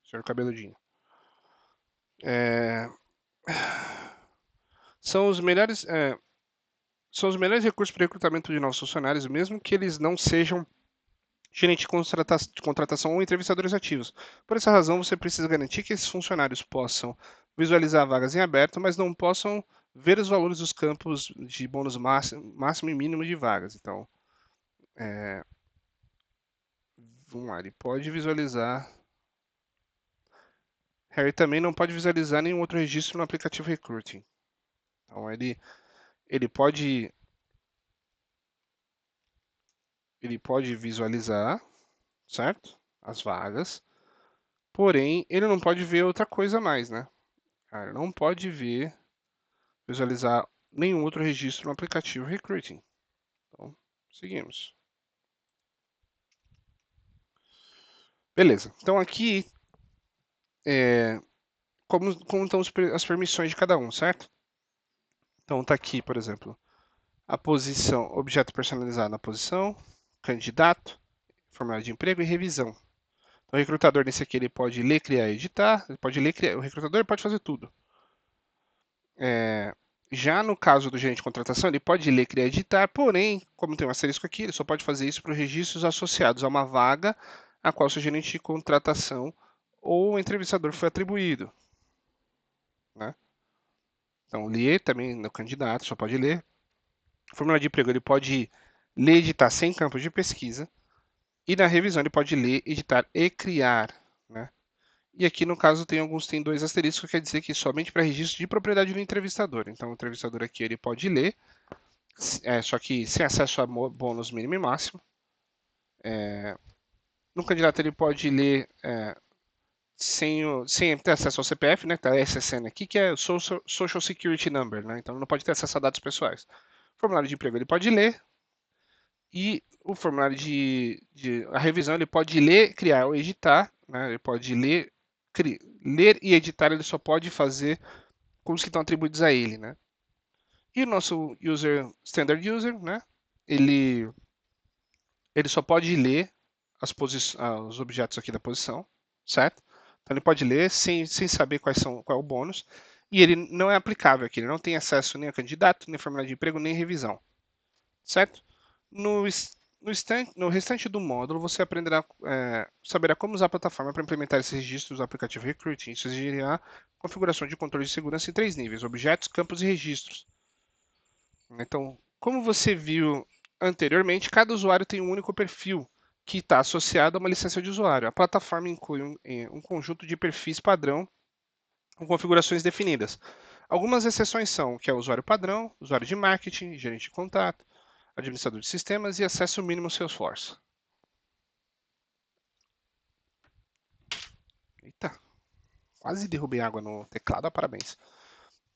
Senhor cabeludinho. É, são os melhores. são os melhores recursos para recrutamento de novos funcionários, mesmo que eles não sejam gerente de contratação ou entrevistadores ativos. Por essa razão, você precisa garantir que esses funcionários possam visualizar vagas em aberto, mas não possam ver os valores dos campos de bônus máximo e mínimo de vagas. Então, vamos lá, ele pode visualizar. Harry também não pode visualizar nenhum outro registro no aplicativo Recruiting. Então, ele pode visualizar, certo? As vagas. Porém, ele não pode ver outra coisa a mais, né? Ele não pode visualizar nenhum outro registro no aplicativo Recruiting. Então, seguimos. Beleza. Então aqui, como estão as permissões de cada um, certo? Então tá aqui, por exemplo, a posição, objeto personalizado na posição, candidato, formulário de emprego e revisão. Então, o recrutador nesse aqui ele pode ler, criar e editar. Ele pode ler, criar. O recrutador pode fazer tudo. Já no caso do gerente de contratação, ele pode ler, criar e editar, porém, como tem um asterisco aqui, ele só pode fazer isso para os registros associados a uma vaga a qual seu gerente de contratação ou entrevistador foi atribuído. Né? Então, ler também no candidato, só pode ler. Formulário de emprego, ele pode ler e editar sem campos de pesquisa. E na revisão, ele pode ler, editar e criar. Né? E aqui, no caso, tem dois asteriscos, quer dizer que somente para registro de propriedade do entrevistador. Então, o entrevistador aqui ele pode ler, só que sem acesso a bônus mínimo e máximo. No candidato, ele pode ler sem ter acesso ao CPF, né? Tá a SSN aqui, que é o Social Security Number, né? Então, não pode ter acesso a dados pessoais. O formulário de emprego, ele pode ler. E o formulário a revisão, ele pode ler, criar ou editar, né? Ele pode ler e editar, ele só pode fazer com os que estão atribuídos a ele, né? E o nosso standard user, né? Ele, ele só pode ler os objetos aqui da posição, certo? Então ele pode ler sem saber qual é o bônus. E ele não é aplicável aqui, ele não tem acesso nem a candidato, nem a formulário de emprego, nem revisão, certo? No restante do módulo, você saberá como usar a plataforma para implementar esses registros do aplicativo Recruiting. Isso exigirá configuração de controle de segurança em 3 níveis: objetos, campos e registros. Então, como você viu anteriormente, cada usuário tem um único perfil que está associado a uma licença de usuário. A plataforma inclui um conjunto de perfis padrão com configurações definidas. Algumas exceções são que é o usuário padrão, usuário de marketing, gerente de contato, administrador de sistemas e acesso mínimo Salesforce. Eita, quase derrubei água no teclado, parabéns.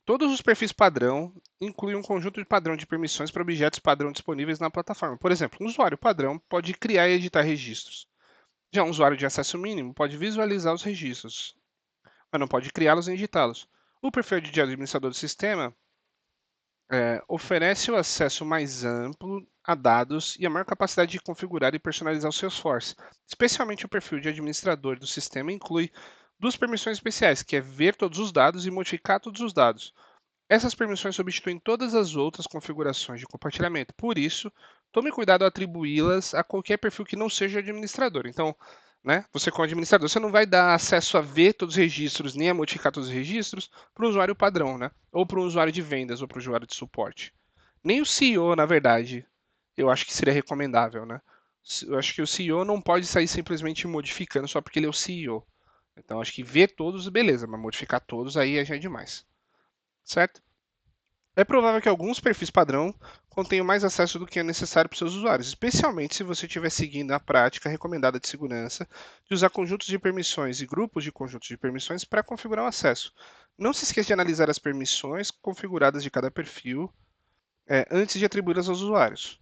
Todos os perfis padrão incluem um conjunto de padrão de permissões para objetos padrão disponíveis na plataforma. Por exemplo, um usuário padrão pode criar e editar registros. Já um usuário de acesso mínimo pode visualizar os registros, mas não pode criá-los nem editá-los. O perfil de administrador do sistema oferece o acesso mais amplo a dados e a maior capacidade de configurar e personalizar o Salesforce. Especialmente o perfil de administrador do sistema inclui duas permissões especiais, que é ver todos os dados e modificar todos os dados. Essas permissões substituem todas as outras configurações de compartilhamento. Por isso, tome cuidado ao atribuí-las a qualquer perfil que não seja administrador. Então, né, você como administrador, você não vai dar acesso a ver todos os registros, nem a modificar todos os registros para o usuário padrão, né? Ou para o usuário de vendas, ou para o usuário de suporte. Nem o CEO, na verdade, eu acho que seria recomendável, né? Eu acho que o CEO não pode sair simplesmente modificando só porque ele é o CEO. Então, acho que ver todos, beleza, mas modificar todos aí já é demais. Certo? É provável que alguns perfis padrão contenham mais acesso do que é necessário para os seus usuários, especialmente se você estiver seguindo a prática recomendada de segurança de usar conjuntos de permissões e grupos de conjuntos de permissões para configurar o acesso. Não se esqueça de analisar as permissões configuradas de cada perfil antes de atribuí-las aos usuários.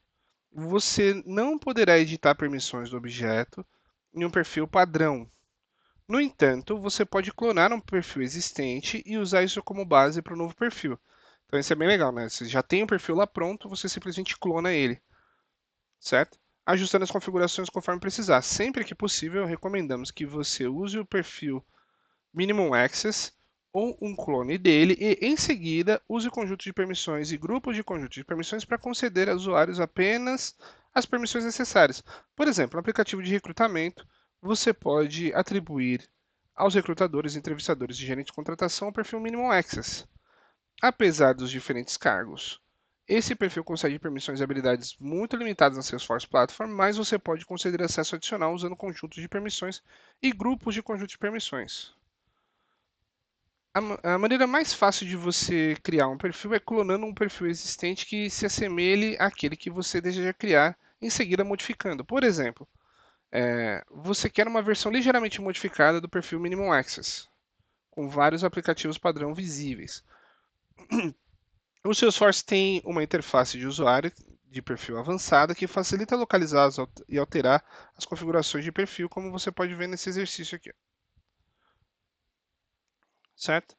Você não poderá editar permissões do objeto em um perfil padrão. No entanto, você pode clonar um perfil existente e usar isso como base para o novo perfil. Então isso é bem legal, né? Você já tem o perfil lá pronto, você simplesmente clona ele, certo? Ajustando as configurações conforme precisar. Sempre que possível, recomendamos que você use o perfil Minimum Access ou um clone dele e, em seguida, use conjuntos de permissões e grupos de conjuntos de permissões para conceder a usuários apenas as permissões necessárias. Por exemplo, no aplicativo de recrutamento, você pode atribuir aos recrutadores, entrevistadores e gerentes de contratação o perfil Minimum Access, apesar dos diferentes cargos. Esse perfil concede permissões e habilidades muito limitadas na Salesforce Platform, mas você pode conceder acesso adicional usando conjuntos de permissões e grupos de conjuntos de permissões. A maneira mais fácil de você criar um perfil é clonando um perfil existente que se assemelhe àquele que você deseja criar, em seguida modificando. Por exemplo, você quer uma versão ligeiramente modificada do perfil Minimum Access, com vários aplicativos padrão visíveis. O Salesforce tem uma interface de usuário de perfil avançada que facilita localizar e alterar as configurações de perfil, como você pode ver nesse exercício aqui, certo?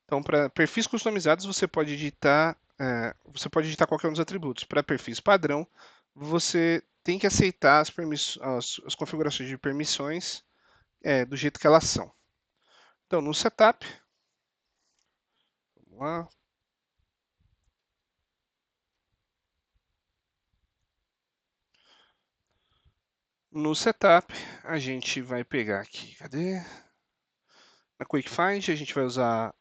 Então, para perfis customizados, você pode digitar qualquer um dos atributos. Para perfis padrão, você tem que aceitar as configurações de permissões do jeito que elas são. Então, no setup, vamos lá. No setup, a gente vai pegar aqui, cadê? Na Quick Find, a gente vai usar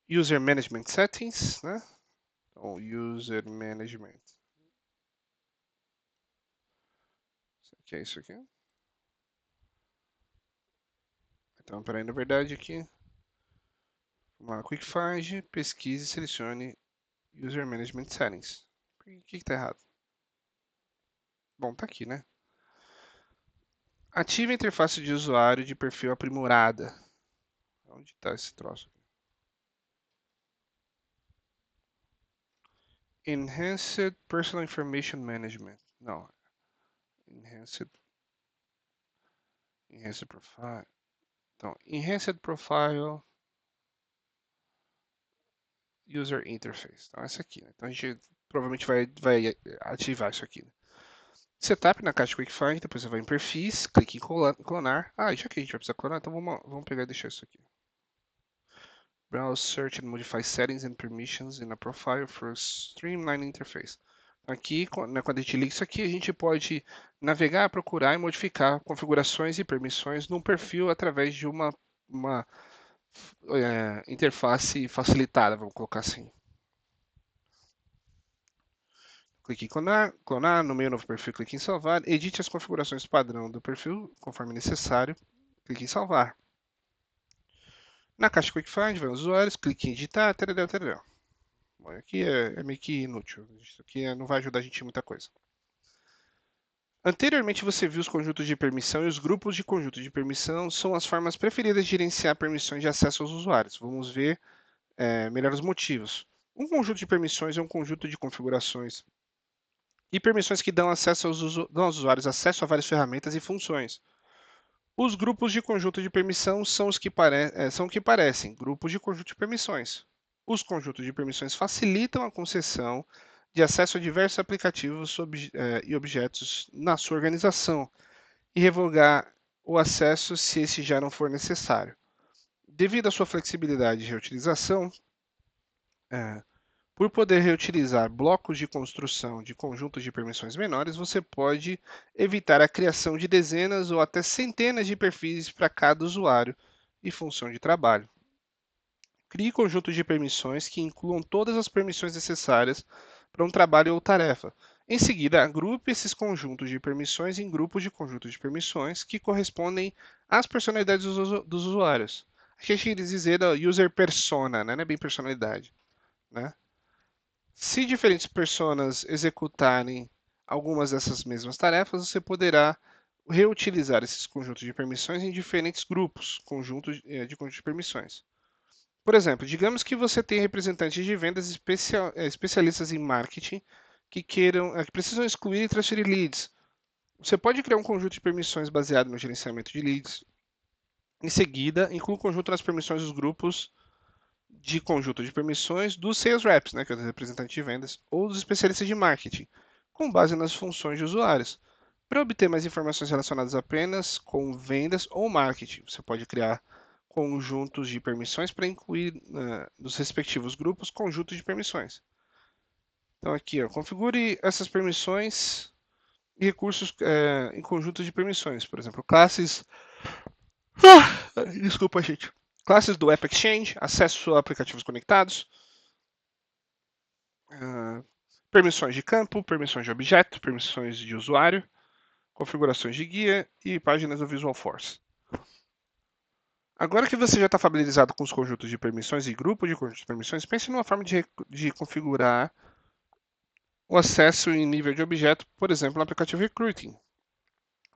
User Management Settings, né? Então, User Management. Isso aqui é isso aqui. Então, peraí, na verdade aqui, uma Quick Find, pesquise e selecione User Management Settings. Por que está errado? Bom, tá aqui, né? Ative a interface de usuário de perfil aprimorada. Onde está esse troço? Enhanced Personal Information Management. Não. Enhanced Profile. Então, Enhanced Profile User Interface. Então, essa aqui, né? Então, a gente provavelmente vai ativar isso aqui, né? Setup na caixa Quick Find, depois você vai em perfis, clique em clonar. Ah, já que a gente vai precisar clonar, então vamos pegar e deixar isso aqui. Browse, search and modify settings and permissions in a profile for streamline interface. Aqui, quando a gente liga isso aqui, a gente pode navegar, procurar e modificar configurações e permissões num perfil através de uma interface facilitada, vamos colocar assim. Clique em clonar, nomeie o novo perfil, clique em salvar, edite as configurações padrão do perfil, conforme necessário, clique em salvar. Na caixa Quick Find, vai aos usuários, clique em editar, tarará, tarará. Bom, aqui é meio que inútil, isso aqui não vai ajudar a gente em muita coisa. Anteriormente você viu os conjuntos de permissão e os grupos de conjuntos de permissão são as formas preferidas de gerenciar permissões de acesso aos usuários. Vamos ver melhor os motivos. Um conjunto de permissões é um conjunto de configurações e permissões que dão aos usuários acesso a várias ferramentas e funções. Os grupos de conjunto de permissão são são o que parecem, grupos de conjunto de permissões. Os conjuntos de permissões facilitam a concessão de acesso a diversos aplicativos e objetos na sua organização e revogar o acesso se esse já não for necessário. Devido à sua flexibilidade de reutilização, é, por poder reutilizar blocos de construção de conjuntos de permissões menores, você pode evitar a criação de dezenas ou até centenas de perfis para cada usuário e função de trabalho. Crie conjuntos de permissões que incluam todas as permissões necessárias para um trabalho ou tarefa. Em seguida, agrupe esses conjuntos de permissões em grupos de conjuntos de permissões que correspondem às personalidades dos usuários. Aqui a gente quer dizer da user persona, né? Não é bem personalidade, né? Se diferentes personas executarem algumas dessas mesmas tarefas, você poderá reutilizar esses conjuntos de permissões em diferentes grupos, de conjuntos de permissões. Por exemplo, digamos que você tem representantes de vendas especialistas em marketing que precisam excluir e transferir leads. Você pode criar um conjunto de permissões baseado no gerenciamento de leads. Em seguida, inclua o conjunto das permissões dos grupos de conjunto de permissões dos sales reps, né, que é o representante de vendas, ou dos especialistas de marketing, com base nas funções de usuários. Para obter mais informações relacionadas apenas com vendas ou marketing, você pode criar conjuntos de permissões para incluir nos respectivos grupos conjuntos de permissões. Então aqui, ó, configure essas permissões e recursos em conjuntos de permissões. Por exemplo, classes. Desculpa, gente. Classes do App Exchange, acesso a aplicativos conectados, permissões de campo, permissões de objeto, permissões de usuário, configurações de guia e páginas do Visual Force. Agora que você já está familiarizado com os conjuntos de permissões e grupo de conjuntos de permissões, pense numa forma de configurar o acesso em nível de objeto, por exemplo, no aplicativo Recruiting.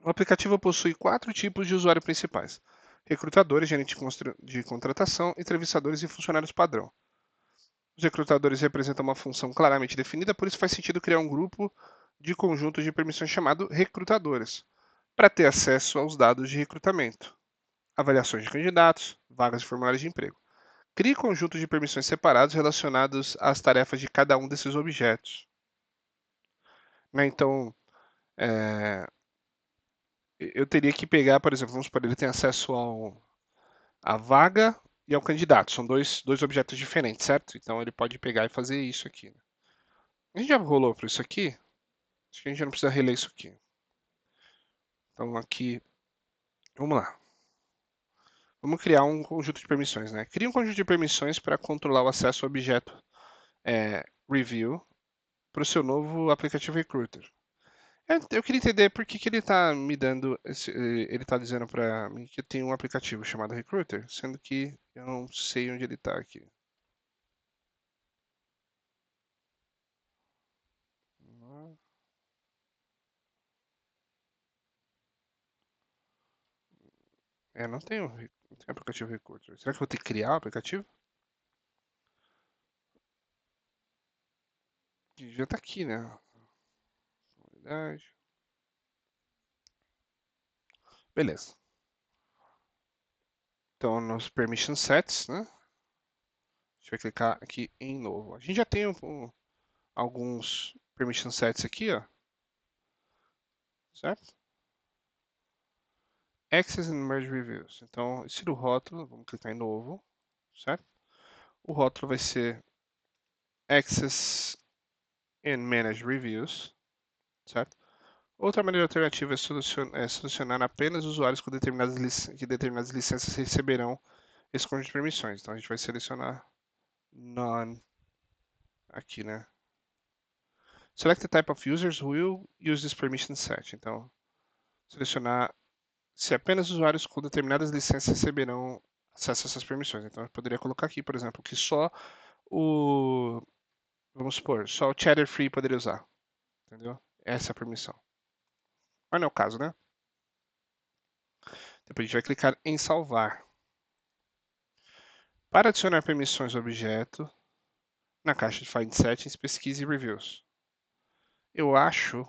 O aplicativo possui 4 tipos de usuário principais: recrutadores, gerente de contratação, entrevistadores e funcionários padrão. Os recrutadores representam uma função claramente definida, por isso faz sentido criar um grupo de conjuntos de permissões chamado recrutadores, para ter acesso aos dados de recrutamento, avaliações de candidatos, vagas e formulários de emprego. Crie conjuntos de permissões separados relacionados às tarefas de cada um desses objetos. Então, eu teria que pegar, por exemplo, vamos supor, ele tem acesso à vaga e ao candidato. São dois objetos diferentes, certo? Então ele pode pegar e fazer isso aqui. A gente já rolou por isso aqui? Acho que a gente já não precisa reler isso aqui. Então aqui, vamos lá. Vamos criar um conjunto de permissões, né? Cria um conjunto de permissões para controlar o acesso ao objeto review para o seu novo aplicativo Recruiter. Eu queria entender por que ele está me dando, ele está dizendo para mim que tem um aplicativo chamado Recruiter, sendo que eu não sei onde ele está aqui. Não tem, não tem aplicativo Recruiter. Será que eu vou ter que criar o aplicativo? Já está aqui, né? Beleza. Então, nos permission sets, né? A gente vai clicar aqui em novo. A gente já tem alguns permission sets aqui, ó. Certo? Access and Merge Reviews. Então, estilo rótulo, vamos clicar em novo, certo? O rótulo vai ser Access and Manage Reviews, certo? Outra maneira alternativa é selecionar apenas usuários com que determinadas licenças receberão esse conjunto de permissões. Então, a gente vai selecionar None aqui, né? Select the type of users who will use this permission set. Então, selecionar se apenas usuários com determinadas licenças receberão acesso a essas permissões. Então, eu poderia colocar aqui, por exemplo, que só o, vamos supor, só o Chatter Free poderia usar, entendeu? Essa é a permissão. Mas não é o caso, né? Depois a gente vai clicar em salvar. Para adicionar permissões ao objeto, na caixa de Find Settings, pesquise Reviews. Eu acho...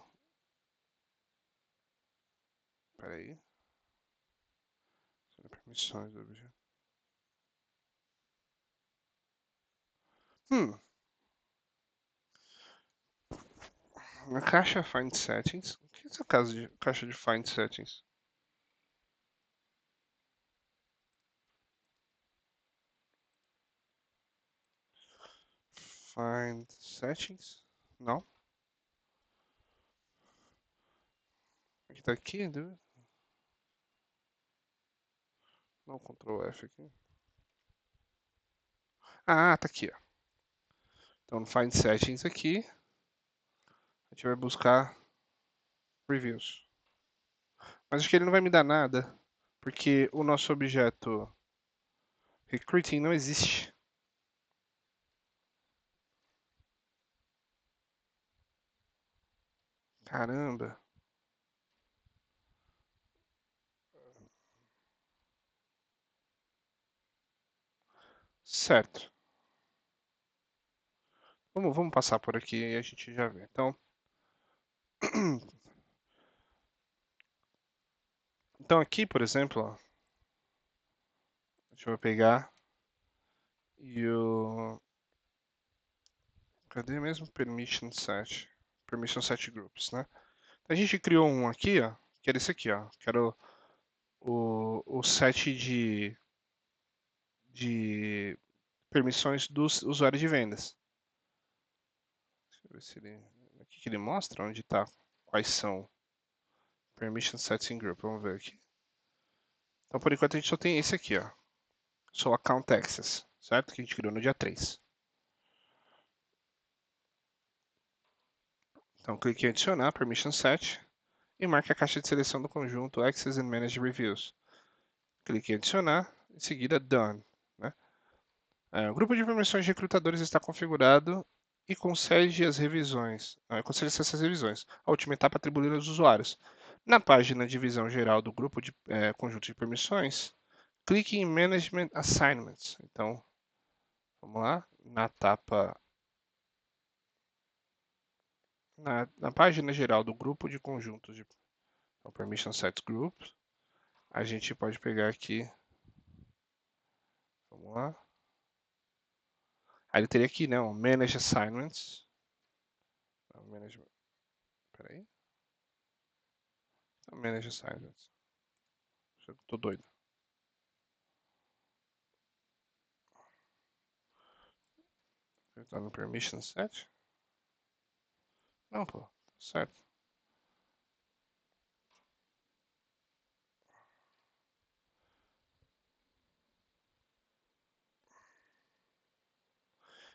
Peraí. Permissões do objeto. Na caixa Find Settings. O que é essa caixa de Find Settings? Find Settings? Não. Aqui tá aqui, né? Não, Ctrl F aqui. Ah, tá aqui, ó. Então no Find Settings aqui, a gente vai buscar Reviews. Mas acho que ele não vai me dar nada, porque o nosso objeto Recruiting não existe. Caramba. Certo. Vamos passar por aqui e a gente já vê. Então, então aqui, por exemplo, ó, a gente vai pegar e o... Cadê mesmo? Permission set. Permission set groups, né? A gente criou um aqui, ó, que era esse aqui, ó, que era o set de de permissões dos usuários de vendas. Deixa eu ver se ele. Aqui que ele mostra onde está. Quais são. Permission Sets in Group. Vamos ver aqui. Então, por enquanto, a gente só tem esse aqui, ó. Só Account Access, certo? Que a gente criou no dia 3. Então, clique em adicionar Permission Set e marque a caixa de seleção do conjunto Access and Manage Reviews. Clique em adicionar, em seguida Done. Né? O grupo de permissões de recrutadores está configurado e concede as revisões. Concede acesso às revisões. A última etapa é atribuir aos usuários. Na página de visão geral do grupo de conjunto de permissões, clique em Management Assignments. Então, vamos lá, na página geral do grupo de conjuntos de Permission Sets Group, a gente pode pegar aqui, vamos lá. Aí ele teria aqui, né, um Manage Assignments. Peraí. Manage Assignments. Tô doido. Tá no Permission Set? Não, pô. Certo.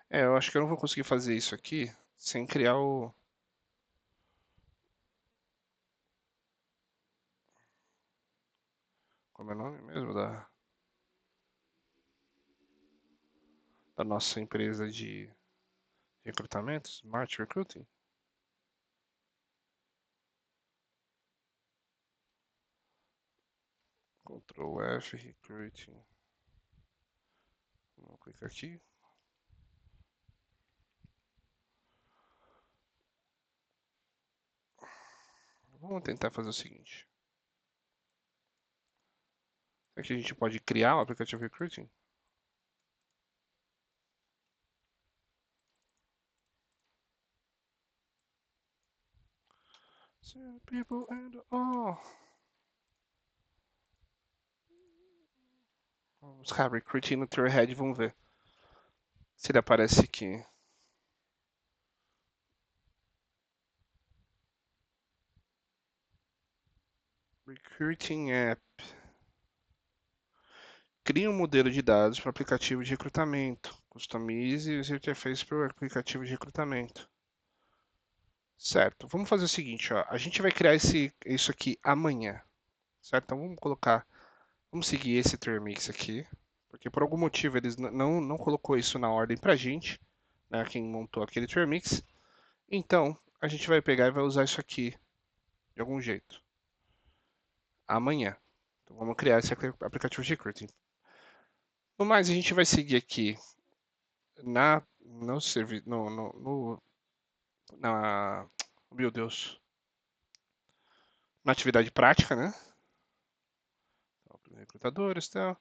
Eu acho que eu não vou conseguir fazer isso aqui sem criar o... Como é o nome mesmo da nossa empresa de recrutamento? Smart Recruiting? Ctrl F, Recruiting. Vamos clicar aqui. Vamos tentar fazer o seguinte. Aqui a gente pode criar o aplicativo Recruiting. People and all. Vamos buscar Recruiting no Trailhead e vamos ver se ele aparece aqui. Recruiting App. Crie um modelo de dados para o aplicativo de recrutamento. Customize os interfaces para o aplicativo de recrutamento. Certo. Vamos fazer o seguinte, ó. A gente vai criar isso aqui amanhã. Certo? Então vamos colocar. Vamos seguir esse Termix aqui. Porque por algum motivo eles não colocou isso na ordem pra gente. Né, quem montou aquele Termix. Então, a gente vai pegar e vai usar isso aqui de algum jeito. Amanhã. Então vamos criar esse aplicativo de recruiting. No mais, a gente vai seguir aqui no serviço, na, meu Deus, na atividade prática, né? Então, recrutadores, tal.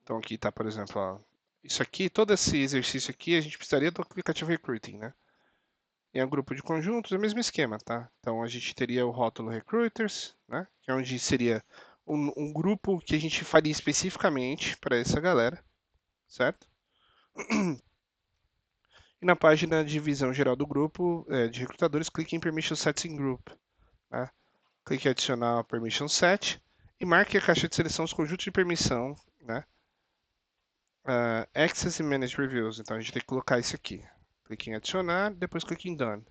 Então aqui está, por exemplo, ó, isso aqui, todo esse exercício aqui, a gente precisaria do aplicativo Recruiting, né? Em um grupo de conjuntos, é o mesmo esquema, tá? Então a gente teria o rótulo Recruiters, né? Que é onde seria um grupo que a gente faria especificamente para essa galera, certo? E na página de visão geral do grupo de recrutadores, clique em Permission Sets in Group. Né? Clique em adicionar Permission Set e marque a caixa de seleção os conjuntos de permissão, né? Access e Manage Reviews. Então a gente tem que colocar isso aqui. Clique em adicionar, depois clique em Done.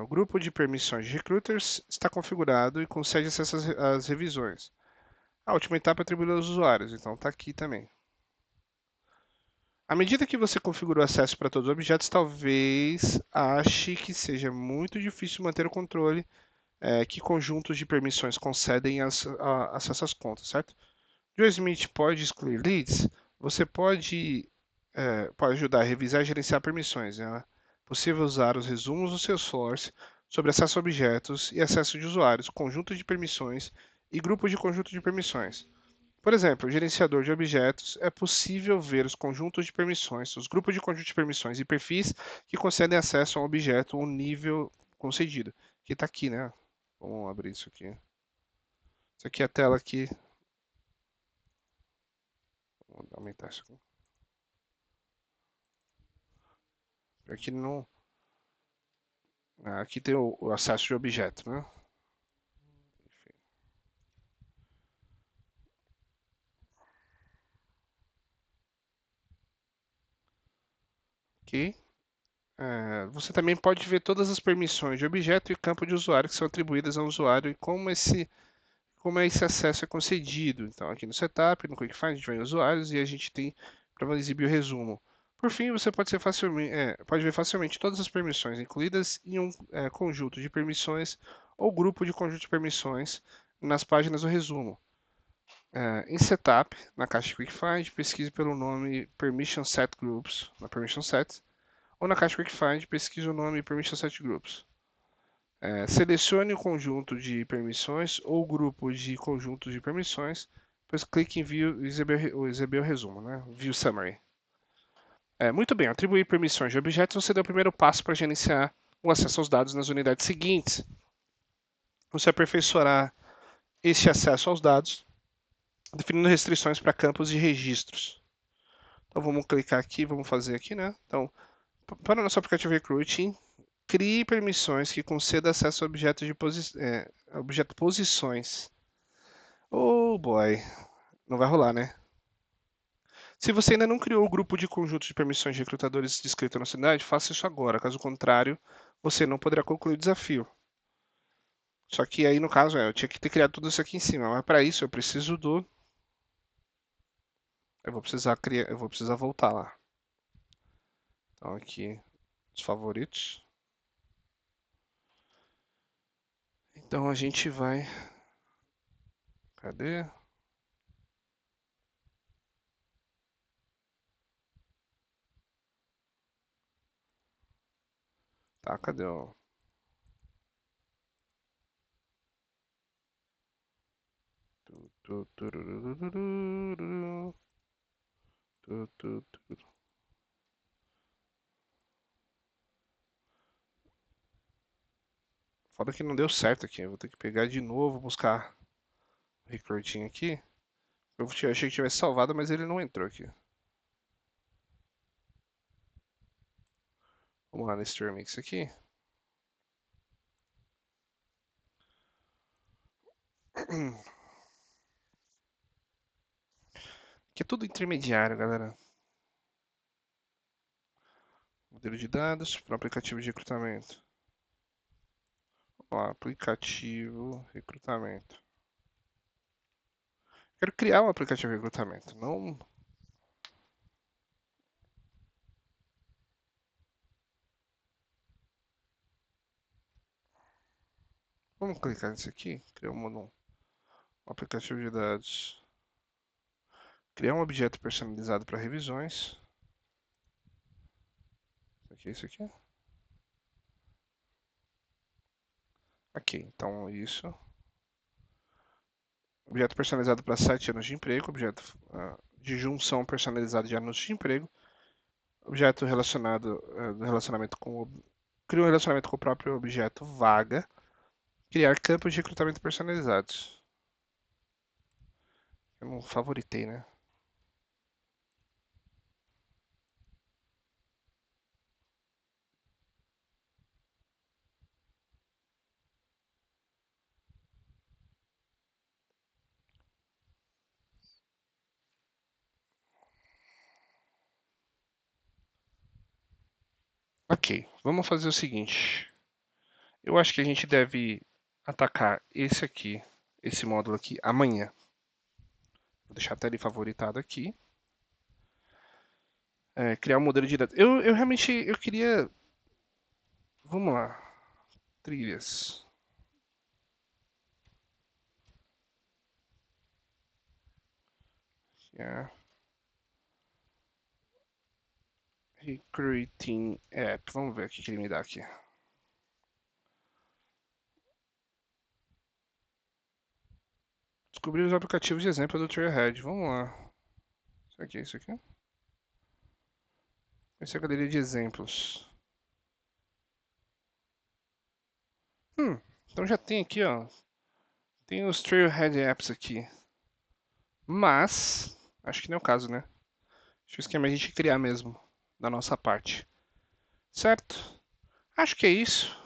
O grupo de permissões de recruiters está configurado e concede acesso às revisões. A última etapa é atribuída aos usuários, então está aqui também. À medida que você configura o acesso para todos os objetos, talvez ache que seja muito difícil manter o controle que conjuntos de permissões concedem acesso às contas, certo? Joe Smith pode excluir leads? Você pode ajudar a revisar e gerenciar permissões. É possível usar os resumos do Salesforce sobre acesso a objetos e acesso de usuários, conjunto de permissões e grupos de conjunto de permissões. Por exemplo, o gerenciador de objetos é possível ver os conjuntos de permissões, os grupos de conjunto de permissões e perfis que concedem acesso a um objeto ou nível concedido. Que está aqui, né? Vamos abrir isso aqui. Isso aqui é a tela aqui. Vou aumentar isso aqui. Aqui não. Aqui tem o acesso de objeto, né? Enfim. Aqui. Você também pode ver todas as permissões de objeto e campo de usuário que são atribuídas ao usuário e como esse acesso é concedido. Então, aqui no Setup, no Quick Find, a gente vai em usuários e a gente tem para exibir o resumo. Por fim, você pode ver facilmente todas as permissões incluídas em um conjunto de permissões ou grupo de conjunto de permissões nas páginas do resumo. Em Setup, na caixa Quick Find, pesquise pelo nome Permission Set Groups, na Permission Set, ou na caixa Quick Find, pesquise o nome Permission Set Groups. Selecione o conjunto de permissões ou grupo de conjuntos de permissões, depois clique em View e exibir o resumo, né? View Summary. Muito bem, atribuir permissões de objetos você deu o primeiro passo para gerenciar o acesso aos dados nas unidades seguintes. Você aperfeiçoará esse acesso aos dados, definindo restrições para campos e registros. Então vamos clicar aqui, vamos fazer aqui, né? Então, para o nosso aplicativo Recruiting, crie permissões que conceda acesso a objetos de objeto posições. Oh boy, não vai rolar, né? Se você ainda não criou o grupo de conjunto de permissões de recrutadores descrito na cidade, faça isso agora. Caso contrário, você não poderá concluir o desafio. Só que aí, no caso, eu tinha que ter criado tudo isso aqui em cima. Mas para isso, eu preciso do. Eu vou precisar voltar lá. Então, aqui, os favoritos. Então, a gente vai. Cadê? Tá, cadê o. Foda que não deu certo aqui. Eu vou ter que pegar de novo, buscar o recruiting aqui. Achei que tivesse salvado, mas ele não entrou aqui. Vamos lá nesse Mix aqui. Aqui é tudo intermediário, galera. Modelo de dados para aplicativo de recrutamento. Vamos lá, aplicativo recrutamento. Quero criar um aplicativo de recrutamento, não. Vamos clicar nisso aqui, criar um aplicativo de dados. Criar um objeto personalizado para revisões. Isso aqui. Ok, então isso. Objeto personalizado para 7 anos de emprego. Objeto de junção personalizado de anúncios de emprego. Objeto relacionado do relacionamento com. Cria um relacionamento com o próprio objeto vaga. Criar campos de recrutamento personalizados. Eu não favoritei, né? Ok, vamos fazer o seguinte. Eu acho que a gente deve atacar esse módulo aqui, amanhã. Vou deixar até ele favoritado aqui. Criar um modelo de dados. Eu realmente eu queria. Vamos lá. Trilhas. Yeah. Recruiting App. Vamos ver o que ele me dá aqui. Descobrir os aplicativos de exemplo do Trailhead. Vamos lá. Isso aqui. Essa é a galeria de exemplos. Então já tem aqui, ó. Tem os Trailhead Apps aqui. Mas, acho que não é o caso, né? Acho que o esquema é a gente criar mesmo, da nossa parte. Certo? Acho que é isso.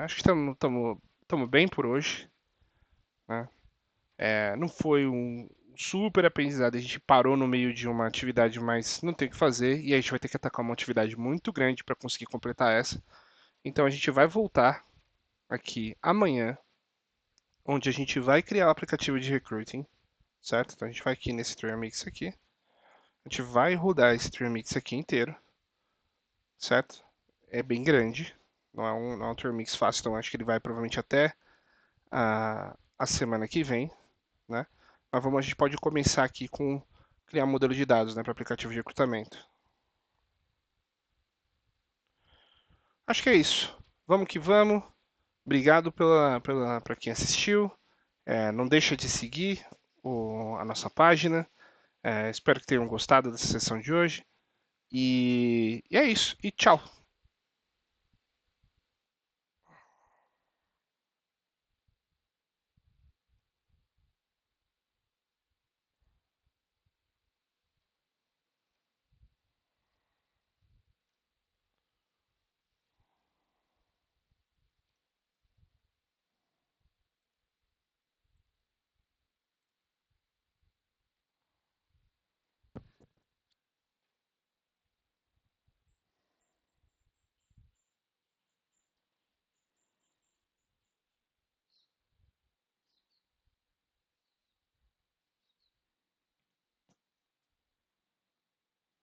Acho que estamos bem por hoje, né? Não foi um super aprendizado, a gente parou no meio de uma atividade, mas não tem o que fazer, e a gente vai ter que atacar uma atividade muito grande para conseguir completar essa. Então a gente vai voltar aqui amanhã, onde a gente vai criar o aplicativo de recruiting, certo? Então a gente vai aqui nesse Trimix aqui, a gente vai rodar esse Trimix aqui inteiro, certo? É bem grande, não é um Trimix fácil, então acho que ele vai provavelmente até a semana que vem, né? Mas a gente pode começar aqui com criar um modelo de dados, né, para aplicativo de recrutamento. Acho que é isso. Vamos que vamos. Obrigado para quem assistiu. Não deixa de seguir a nossa página. Espero que tenham gostado dessa sessão de hoje. E é isso. E tchau.